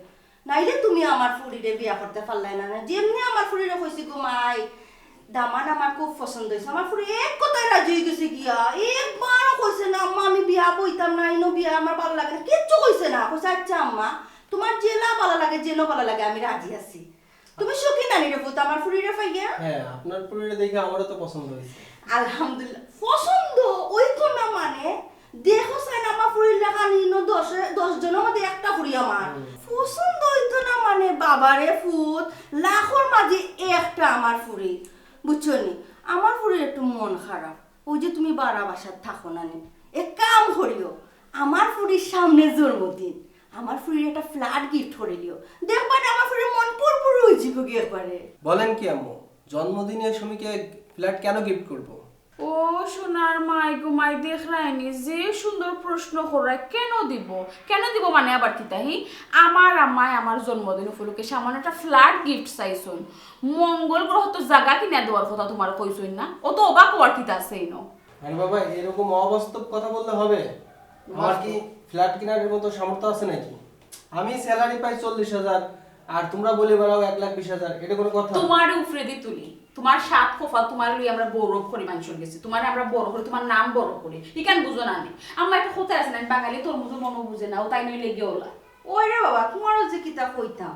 নাইলে তুমি আমার ফুরিরে বিয়া করতে পারলাই না যেমনি আমার ফুরিরে কইছি গো মাই দামান আমার খুব পছন্দ হয়েছে আমার ফুরি এক কথায় রাজি হয়ে গেছে গিয়া একবারও কইছে না আম্মা আমি বিয়া বইতাম না ইনো বিয়া আমার ভালো লাগে না কিচ্ছু কইছে না কইছে আচ্ছা আম্মা তোমার জেলা ভালো লাগে জেনো ভালো লাগে আমি রাজি আছি তুমি সুখী নানি রে পুত আমার ফুরিরে পাইয়া হ্যাঁ আপনার ফুরিরে দেখে আমারও তো পছন্দ হয়েছে আলহামদুলিল্লাহ পছন্দ ওই তো না মানে দেখো চাই না আমার ফুরির লেখা নিনো 10 জনের মধ্যে একটা ফুরি আমার পছন্দ হইতো না মানে বাবারে ফুত লাখর মাঝে একটা আমার ফুরি বুঝছো নি আমার ফুরির একটু মন খারাপ ওই যে তুমি বারা বাসার থাকো না নি এক কাম করিও আমার ফুরির সামনে জন্মদিন আমার ফুরির একটা ফ্ল্যাট গিফট করে দিও দেখবা না আমার ফুরির মন পুরপুর হয়ে যাবে গিয়ে পারে বলেন কি আম্মু জন্মদিনে সুমিকে ফ্ল্যাট কেন গিফট করব ও সোনার মাই গো মাই দেখ রায়নি যে সুন্দর প্রশ্ন করায় কেন দিব মানে আবার কি তাই আমার আম্মায় আমার জন্মদিন উপলক্ষে সামান্য একটা ফ্ল্যাট গিফট চাইছুন মঙ্গল গ্রহ তো জায়গা কিনা দেওয়ার কথা তোমার কইছুন না ও তো অবাক হওয়ার কি আছে না আরে বাবা এরকম অবাস্তব কথা বললে হবে আমার কি ফ্ল্যাট কেনার মতো সামর্থ্য আছে নাকি আমি স্যালারি পাই 40,000 আর তোমরা বলে বেড়াও 1,20,000 এটা কোনো কথা তোমার উপরে দি তুলি তোমার সাত খোফা তোমার লই আমরা গৌরব করি মানুষের গেছি তোমার আমরা বড় করি তোমার নাম বড় করি ইকান বুঝো না নি আমার একটা কথা আছে না বাঙালি তোর মতো মনো বুঝে না ও তাই নই লেগে ওলা ওই রে বাবা তোমারও যে কিতা কইতাম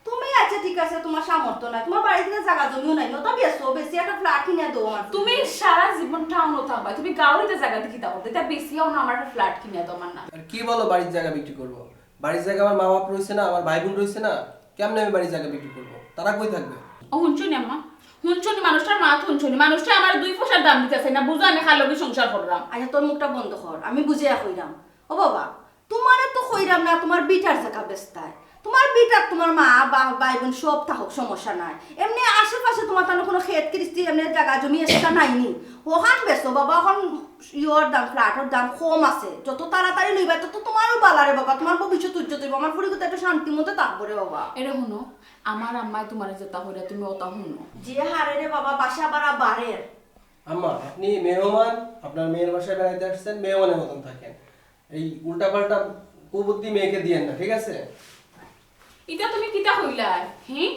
তুমি আচ্ছা ঠিক আছে তোমার সামর্থ্য নাই তোমার বাড়িতে জায়গা জমিও নাই নতা বেশি একটা ফ্ল্যাট কিনে দাও আমার তুমি সারা জীবন টাউনও থাকবা তুমি গাঁওতে জায়গাতে কিতা করতে তা বেশিও না আমার একটা ফ্ল্যাট কিনে দাও আমার না আর কি বলো বাড়ির জায়গা বিক্রি করব বাড়ির জায়গা আমার মা বাপ রইছে না আমার ভাই বোন রইছে না কেমনে আমি বাড়ির জায়গা বিক্রি করব তারা কই থাকবে ও হুনছুনি আম্মা হুনছুনি মানুষটার মা হুনছুনি মানুষটা আমার 2 পয়সার দাম দিতেছে না বুঝো আমি খালবি সংসার করলাম আচ্ছা তোর মুখটা বন্ধ কর আমি বুঝিয়া কইরাম ও বাবা তোমারে তো কইরাম না তোমার বিটার জায়গা বেস্তায় তোমার বিটার তোমার মা ভাই বোন সব থাকুক সমস্যা নাই এমনি আশেপাশে তোমার তাহলে কোনো ক্ষেত কৃষ্টি এমনি জায়গা জমি এসটা নাইনি ওখান বেসো বাবা এখন ইয়র দাম ফ্ল্যাটের দাম কম আছে যত তাড়াতাড়ি লইবা তত তোমারও বালারে বাবা তোমার ভবিষ্যৎ উজ্জ্বল হইব আমার পরিকতা একটা শান্তি মতো থাকবো রে বাবা এটা শুনো আমার আম্মাই তোমার যেটা হইরা তুমি ওটা শুনো যে হারে রে বাবা বাসা বাড়া বাড়ের আম্মা আপনি মেহমান আপনার মেয়ের বাসায় বেড়াইতে আসছেন মেহমানের মতন থাকেন এই উল্টাপাল্টা কুবুদ্ধি মেয়েকে দিয়েন না ঠিক আছে এটা তুমি কিটা হইলা হ্যাঁ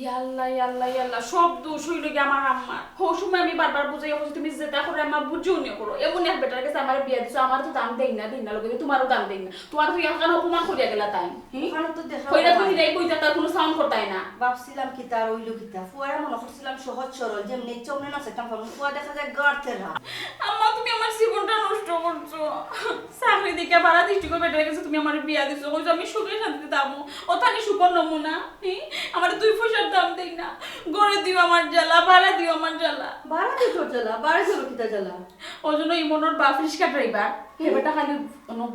ইয়াল্লা ইয়াল্লা ইয়াল্লা সব দোষ হইল কি আমার আম্মা সময় আমি বারবার বুঝাই বলছি তুমি যেটা করে আমার বুঝিও নিয়ে করো এমন এক বেটার কাছে আমার বিয়া দিছো আমার তো দাম দেই না লগে তোমারও দাম দেই না তোমার তো এখন অপমান করিয়া গেলা তাই ওখানে তো দেখা কইরা তুমি দেই কইতা তার কোনো সাউন্ড করতাই না ভাবছিলাম কি তার ওইল কিতা ফুয়ারা মনে করছিলাম সহজ সরল যেমনি চমনে না সেটা ফুয়া দেখা যায় গার্থের হাত আম্মা তুমি আমার জীবনটা নষ্ট করছো চাকরি দিকে ভাড়া দৃষ্টি করে বেটার কাছে তুমি আমার বিয়া দিছো কইছো আমি সুখে শান্তিতে দামো ওখানে সুখ নমুনা আমার 2 পয়সার দাম দেই না গড়ে দিও আমার জ্বালা ভাড়া দিও আমার জ্বালা বাড়া দিয়ে তোর জ্বালা বাড়া চলো কিতা জ্বালা ওই জন্য ইমনের বাপ রিস্কা ড্রাইভার হেবেটা খালি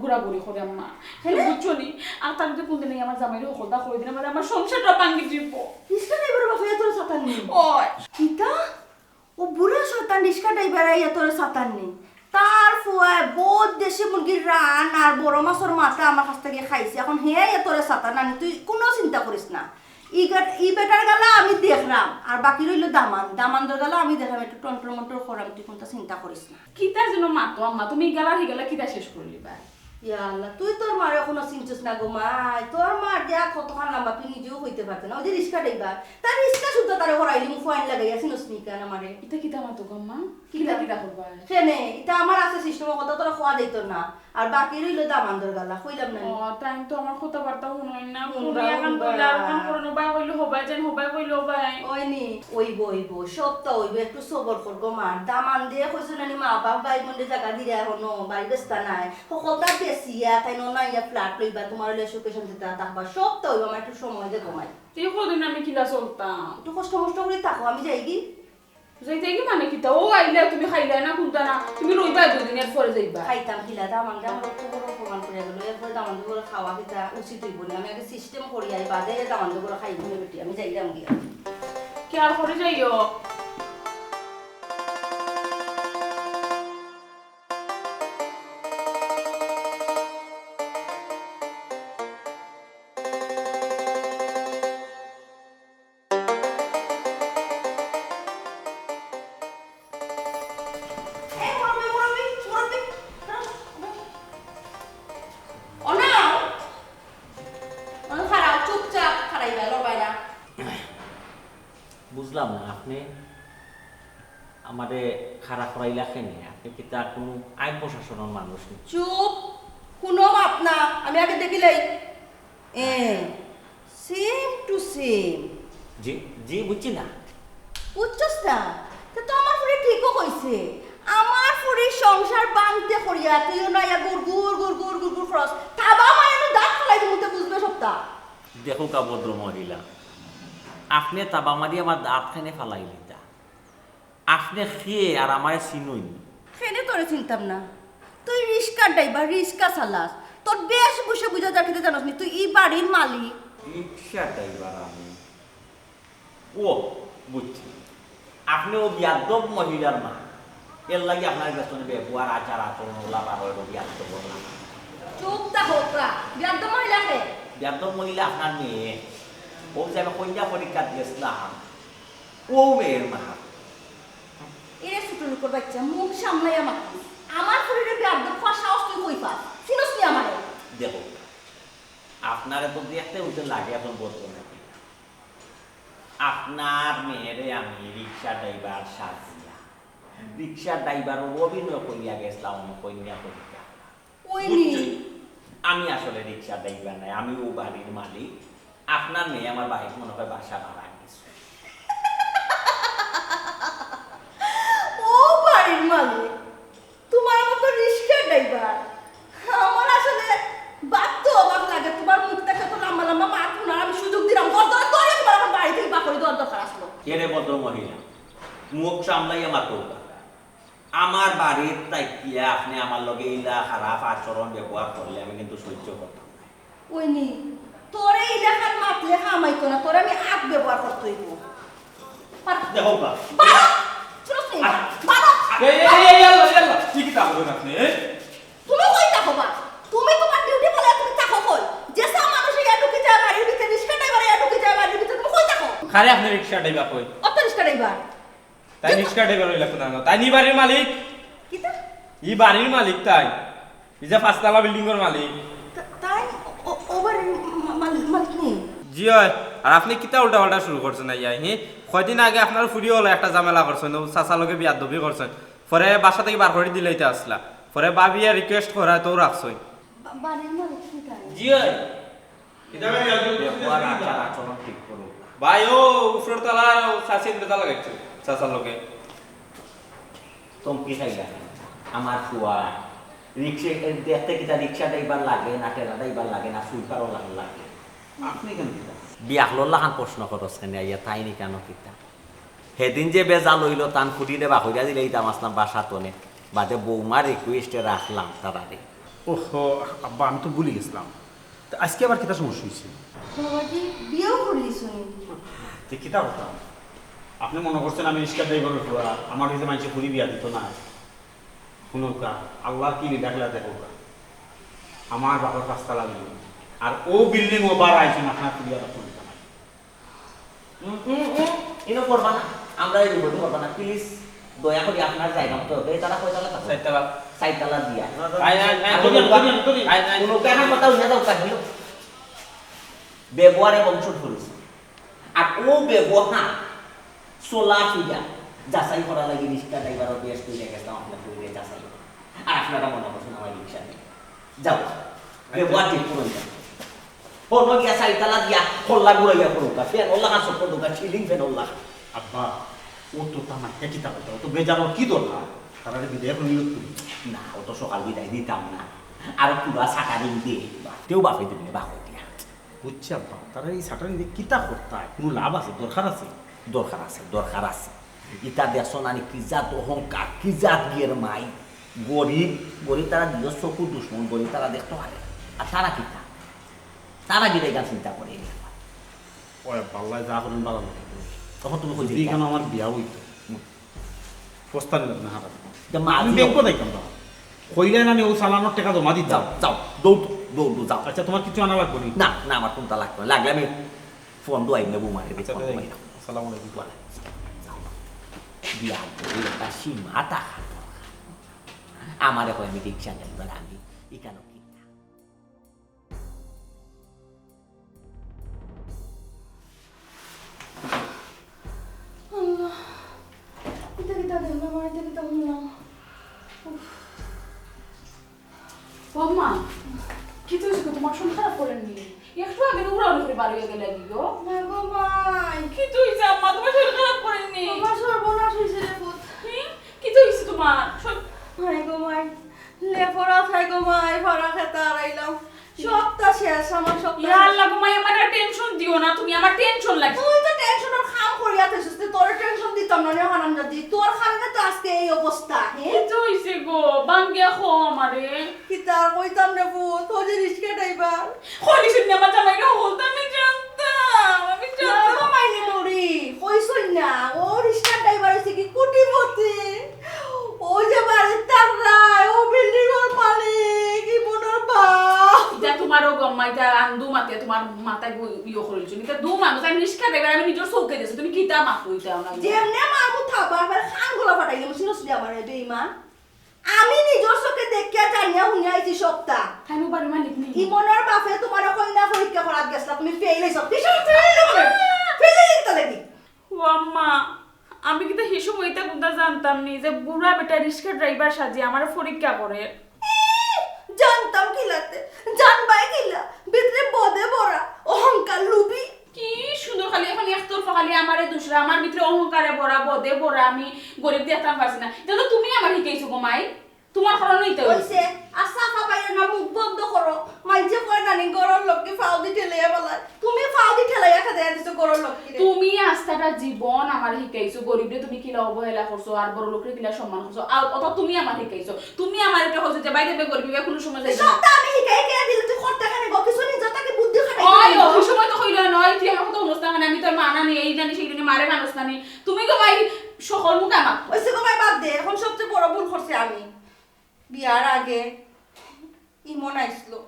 ঘোরাঘুরি করে আম্মা হেলে বুঝছো নি আর তার মধ্যে কোনদিন আমার জামাইরে হলদা করে দিন আমার সংসারটা ভাঙি দিব রিস্কা ড্রাইভার বাবা তোর সাতান নেই ওই কিতা ও বুড়া শয়তান রিস্কা ড্রাইভার আইয়া তোর সাতান নেই তার ফুয়ায় বহুত দেশি মুরগির রান আর বড় মাছের মাথা আমার কাছ থেকে খাইছে এখন হে তোর সাতান নানি তুই কোনো চিন্তা করিস না ই বেটার গেলা আমি দেখলাম আর বাকি রইল দামানদের গেলা আমি দেখলাম একটু টন্টর মন্টর করাম তুই কোনটা চিন্তা করিস না কিতা যেন মাতো আম্মা তুমি গেলা হয়ে গেলা কিতা শেষ করলি বা ইয়া আল্লাহ তুই তোর মার এখনো চিনছিস না গো মাই তোর মার দেয়া কতখান লম্বা তুই নিজেও হইতে পারত না ওই যে রিস্কা ডেইবা তার রিস্কা শুদ্ধ তারে হরাইলি মুখ ফাইন লাগাইয়া চিনস নি কেন আমারে এটা কিতা মাতো গম্মা কিতা কিতা করবা সেনে এটা আমার আছে সিস্টেমের কথা তোরা খোয়া দিত না আর বাকি রইল দামানদের গালা কইলাম না ও টাইম তো আমার কথাবার্তা শুনোই না শুনবা, পুরি এখন শুনবা। কইলা এখন করনো বা কইলো হবাই যেন হবাই কইলো ভাই ওইনি ওইব সবটা ওইব একটু সবর কর গো মার দামান দিয়ে কইছ নানি মা বাপ ভাই মন্ডে জায়গা দিয়ে এখনো বাড়ি বেস্তা নাই সকলটা বেশিয়া তাই না ইয়া ফ্ল্যাট লইবা তোমার হলে সুখে শান্তিতে থাকবা সবটা ওইব আমার একটু সময় দে ঘুমাই তুই কদিন আমি কিলা চলতাম একটু কষ্ট করে থাকো আমি যাই কি যাইতে কি মানে কিতা ও আইলা তুমি খাইলা না কোনটা না তুমি রইবা 2 দিনের পরে যাইবা খাইতাম খিলা দামান দাম তো বড় প্রমাণ করে গেল এরপরে দামান করে খাওয়া কিতা উচিত হইব না আমি আগে সিস্টেম করি আই বাদে দামান করে খাইব না বেটি আমি যাইলাম গিয়া কি আর করে যাইও খারাপ আপনি আমারে খারাপ করাইলা কেন? আপনি কি তার কোনো আইন প্রশাসনের মানুষ নেই? চুপ, কোনো মাপ না, আমি আগে দেখিলাই সেম টু সেম। জি জি বুঝছি না। বুঝছস না? তো আমার ফুরি ঠিকও কইছে, আমার ফুরি সংসার বাঁধতে করিয়া তুইও না ইয়া গুড় গুড় গুড় গুড় গুড় গুড় ফ্রস তাবা মায়ের দাঁত ফলাই দিতে বুঝবে সবটা। দেখো কা ভদ্র মহিলা, আপনি তাবা মারি আমার দাঁত খানে ফালাই দিতা, আপনি খেয়ে আর আমায় চিনুই। ফেনে তোরে চিনতাম না, তুই রিস্কা ড্রাইভার, রিস্কা চালাস, তোর বেশ বসে বুঝা যাকিতে জানাস নি তুই এই বাড়ির মালিক। রিক্সা ড্রাইভার আমি? ও বুঝছি, আপনি ও বিয়াদব মহিলার মা, এর লাগে আপনার বেতনে ব্যবহার আচার আচরণ ওলা বার হইল বিয়াদব বললাম। চুপ তা হোকরা, বিয়াদ্দ মহিলাকে। বিয়াদব মহিলা আপনার মেয়ে, ও যে আমি কন্যা পরীক্ষা দিয়েছিলাম, ও মেয়ের মা। এরে ছোট লোকের বাচ্চা, মুখ সামলাই আমার শরীরে বিয়াদ্দ খাওয়ার সাহস তুই কই পাস? চিনস নি আমারে? দেখো, আপনারে তো দেখতে উঠে লাগে এখন বলতো নাকি, আপনার মেয়েরে আমি রিক্সা ড্রাইভার সাজিয়া, রিক্সা ড্রাইভার অভিনয় করিয়া গেছিলাম কন্যা পরীক্ষা। আমি আসলে রিক্সা ড্রাইভার নাই, আমি ও বাড়ির মালিক। আপনার মেয়ে আমার বাড়ির মনে হয় বাসা ভাড়া গেছে। ও বাড়ির মালিক, তোমার মতো রিক্সা ড্রাইভার, আমার আসলে বাধ্য অবাক লাগে। তোমার মুখ দেখে তো লম্বা লম্বা মাথা, আর আমি সুযোগ দিলাম তোমার আমার বাড়ি থেকে বাকরি দেওয়ার দরকার আসলো। কেরে ভদ্র মহিলা, মুখ সামলাইয়া মাতো, আমার বাড়ির তাইকিয়া আপনি আমার লগে ইলা খারাপ আচরণ ব্যবহার করলে আমি কিন্তু সহ্য করতাম না। ওইনি তোরে ইলাকার মাতলে খামাইতো না, তোরে আমি আগ ব্যবহার করতে হইব। দেখো বা শুনছ নি? বাবা আল্লাহ কি কি তা বলেন আপনি? তুমি কই থাকো বা? তুমি তোমার ডিউটি বলে তুমি থাকো কই? যেসা মানুষ ইয়া ঢুকে যায় বাড়ির ভিতরে, রিস্কা ড্রাইভার ইয়া ঢুকে যায় বাড়ির ভিতরে, তুমি কই থাকো? খালি আপনি রিক্সা ড্রাইভার কই? অত রিস্কা ড্রাইভার তাই রিক্সা ড্রাইভার হইলা কোন না? তাই নি বাড়ির মালিক? কিতা? ই বাড়ির মালিক তাই? এই যে পাঁচতলা বিল্ডিং এর মালিক। তাই ওভার মালিক নেই। জি হয়। আর আপনি কিতা উল্টা পাল্টা শুরু করছেন ইয়াই? কয়দিন আগে আপনার ফুরি হলো একটা ঝামেলা করছেন, চাচার লগে বিয়াদবি করছেন, পরে বাসা থেকে বার করে দিলেইতে আসলা, পরে বাবিয়া রিকোয়েস্ট করা তো রাখছই। বাড়ির মালিক কি তাই? জি হয়, ব্যবহার আচার আচরণ ঠিক করো। ভাই ও উপরের তলা চাষি বেতা লাগাইছো চাচার লগে। তুমি কি খাইলা? আমার ফুয়া রিক্সা দেখতে কিতা রিক্সা ড্রাইভার লাগে না, টেরা ড্রাইভার লাগে না, সুইপারও লাগে? আপনি কেন কিতা? বিয়াহলোর লাখান প্রশ্ন করস কেন ইয়া তাই নি কেন কিতা? সেদিন যে বেজাল হইল তান ফুটিতে বাহরিয়া দিলে ইতাম আসলাম বাসা তনে, বাদে বৌমার রিকোয়েস্টে রাখলাম তারারে। ওহো আব্বা, আমি তো ভুলে গেছিলাম। তা আজকে আবার কিতা সমস্যা হয়েছে? বাবাজি বিয়েও করলিস নি? কিতা কথা? আপনি মনে করছেন আমি রিক্সা ড্রাইভারের ফুয়া, আমার কাছে মানুষের ফুরি বিয়া দিত না? শুনুকা, আল্লাহ কি ডাকলা দেখো, আমার বাবার রাস্তা লাগলো আর ও বিল্ডিং ও বার আইছেন আপনার ফুরিয়াটা শুনতে না। ইনো করবা না, আমরা এই বিপদে করবা না প্লিজ, দয়া করে আপনার জায়গা মতো তারা কয়তলা থাকে? চারতলা। সাইতলা দিয়া আই কোনো কেন কথা উঠে যাও কাহিল ব্যবহারে বংশ ধরেছে। আর ও ব্যবহার সোলা ফিয়া যাচাই করা লাগে রিক্সা ড্রাইভারও বেশ তৈরি গেছিলাম আপনার তৈরি যাচাই, আর আপনারা মনে করছেন আমার রিক্সা নেই। যাও ব্যবহার ঠিক করুন, ও নদিয়া সাইতলা দিয়া খোল্লা ঘুরাইয়া করুক, ফেন ওল্লা কাজ করুক, ছিলিং ফেন ওল্লা। আব্বা ও তো তামার কিতা কথা, ও তো বেজানোর কি দরকার? তারা বিদায় এখন নিয়োগ করি না, ও তো সকাল বিদায় দিতাম না, আর পুরা সাকা দিন দিয়ে কেউ বাপে দিবি বাপে দিয়া। বুঝছি আব্বা, তারা এই সাটারি দিয়ে কিতা করতায়? কোনো লাভ আছে, দরকার আছে? দরকার আছে, দরকার আছে। ইটা দেখছো নানি কি জাত অহংকার, কি জাত গিয়ের মাই, গরিব গরিব তারা দিল চকু দুশ্মন, গরিব তারা দেখতে পারে। আর তারা কিতা, তারা গিয়ে গান চিন্তা করে ও পাল্লায় যা করেন ভালো, তখন তুমি যদি কেন আমার বিয়া হইতো প্রস্তাব নিলাম না হাঁটা, আমি মা ব্যাংক দেখতাম না, কইলে না আমি ও চালানোর টাকা জমা দিতে। যাও যাও দৌড় দৌড় যাও। আচ্ছা তোমার কিছু আনা লাগবে না না, আমার কোনটা লাগবে না, লাগলে আমি ফোন দোয়াই নেবো মারে। আসসালামু আলাইকুম। বিয়া একটা সীমা থাকা আমার এখন আমি রিক্সা ড্রাইভার, আমি এখানে আল্লাহ বৌমা কি তুই তোমার শরীর খারাপ করেননি একটু আগে উড়াউড়ি করে বাড়ি গেলে গো না গো মাই কি তুই আম্মা তোমার শরীর খারাপ করেননি আমার সর্বনাশ হয়েছে রে পুত কি তুইছে তোমার হাই গো মাই লেপরা থাই গো মাই ভরা খেতে আড়াইলাম সবটা শেষ আমার সব ইয়া আল্লাহ গো মাই আমার টেনশন দিও না তুমি আমার টেনশন লাগছে তুই তো টেনশনের খাম করিয়া থাকছিস তোর টেনশন দিতাম না রে হারাম জাদি তোর খানে তো আজকে এই অবস্থা কি তুইছে গো বাঙ্গিয়া খো আমারে কি তার কইতাম রে পুত তো যে রিস্কা ড্রাইভার হলি শুনে আমার জামাইকে হলতা আমি জানতাম মাইনে নরি কইছই না ও রিস্কা ড্রাইভার হইছে কি কোটিপতি ও যে বাড়ির তারায় ও বিল্ডিং এর মালিক কি মনের বাপ এটা তোমারও গম্মা এটা আন্দু মাতে তোমার মাথায় ইয়ে করেছো এটা দু মানুষ আমি রিস্কা ড্রাইভার আমি নিজের চৌকে দিয়েছি তুমি কিতা মাফ কইতাও না যেমনে মারমু থাবা আবার খান গোলা ফাটাই গেল সিনসলি আমার বেঈমান আমি নিজের চোখে দেখিয়া জানিয়া শুনিয়া আইছি সপ্তাহ তাই মো বাড়ি মালিক নেই ইমনের বাপে তোমার কইনা পরীক্ষা করাত গেছলা তুমি ফেল হইছ কিসব ফেল লিখতে লাগি ও আম্মা আমি কিন্তু হিসু হইতা কোনটা জানতাম নি যে বুড়া বেটা রিস্কা ড্রাইভার সাজি আমার পরীক্ষা করে জানতাম কিলাতে জানবাই কিলা ভিতরে বদে ভরা অহংকার লুবি কি সুন্দর খালি এখন একতরফা খালি আমারে দুসরা আমার ভিতরে অহংকারে ভরা বদে ভরা আমি গরিব দেখতাম পারছি না এটা তো তুমি আমার শিখাইছো গো মাই তোমার কারণেই তো হইছে আর সাফা বাইরে না মুখ বন্ধ করো মাইজে কয় নানি গরর লোককে ফাও দি ঠেলাইয়া বলা তুমি ফাও দি ঠেলাইয়া খাতে দিছো গরর লোককে তুমি আস্থাটা জীবন আমার শিখাইছো গরিবরে তুমি কিলা অবহেলা করছো আর বড় লোকের কিলা সম্মান করছো আর অত তুমি আমার শিখাইছো তুমি আমার এটা হচ্ছে যে বাইরে গরিবে কোনো সময় যাইবে না সবটা আমি শিখাই কে দিলে তুই করতে কেন গো কিছু নিজে তাকে বুদ্ধি খাটাই ওই ওই সময় তো কইলো নয় তুই আমার তো অনুষ্ঠান মানে আমি তোর মানা নেই এই জানি সেই জানি মারে মানুষ নানি তুমি গো ভাই সকল মুখ আমার ওইসে গো ভাই বাদ দে এখন সবচেয়ে বড় ভুল করছি আমি বিয়ার আগে ইমন আইসলো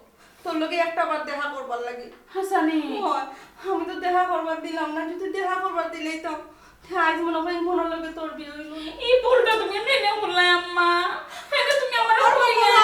তোর লগে একটা বার দেখা করবার লাগে হাসানি আমি তো দেখা করবার দিলাম না যদি দেখা করবার দিলেই তো আজ মনে হয় ইমনের লগে তোর বিয়ে হইল এই ভুলটা তুমি মেনে বললাই আম্মা এটা তুমি আমার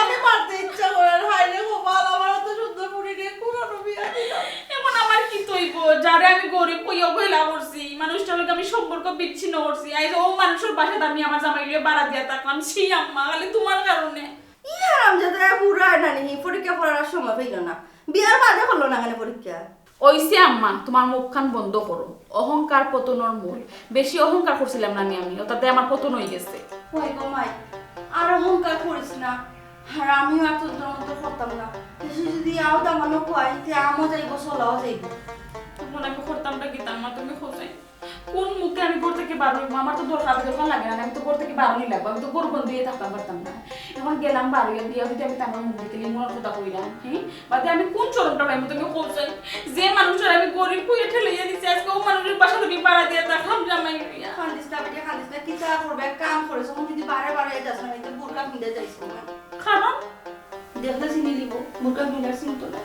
আমি মারতে ইচ্ছা করে হাই রে গোপাল আমার তো শুদ্ধ পুরি রে পুরানো বিয়া দিলাম এমন আমার কি তৈব যারে আমি গরিব কই অবহেলা করছি মানুষটার লগে আমি সম্পর্ক বিচ্ছিন্ন করছি আজ ও মানুষের বাসাতে আমি আমার জামাই লিয়ে বাড়া দিয়া থাকলাম সেই আম্মা খালি তোমার কারণে ই হারাম যাতে পুরা নানি পরীক্ষা পড়ার সময় পেইল না বিয়ার বাদে হলো না কেন পরীক্ষা ওইসে আম্মা তোমার মুখখান বন্ধ করো অহংকার পতনের মূল বেশি অহংকার করছিলাম না আমি তাতে আমার পতন হয়ে গেছে ওই গো মাই আর অহংকার করিস না আর আমিও এত মতো করতাম না কিছু যদি আও দামানো কয় যে আমও যাইব চলাও যাইব তখন আমি করতামটা কি আম্মা তুমি খোঁজে কোন মুখে আমি ঘর থেকে বার হইব আমার তো দরকার লাগে না আমি তো ঘর থেকে বার হই লাগবো আমি তো গরু দিয়ে থাকতে পারতাম না এখন গেলাম বার হইয়া বিয়া হইতে আমি আমার মুখ দেখে মনের কথা কইলাম হ্যাঁ বাদে আমি কোন চরমটা পাইবো তুমি খোঁজে যে মানুষের আমি গরিব কইয়া ঠেলাইয়া দিছি আজকে ও মানুষের বাসা তুমি পাড়া দিয়ে থাকলাম জামাই খান্দিস না কি চা করবে কাম করে যখন যদি বারে বারে যাস না এটা বুরকা পিঁধে যাইস না কারণ দেখলে চিনি লিব বুরকা পিঁধার চিনতো না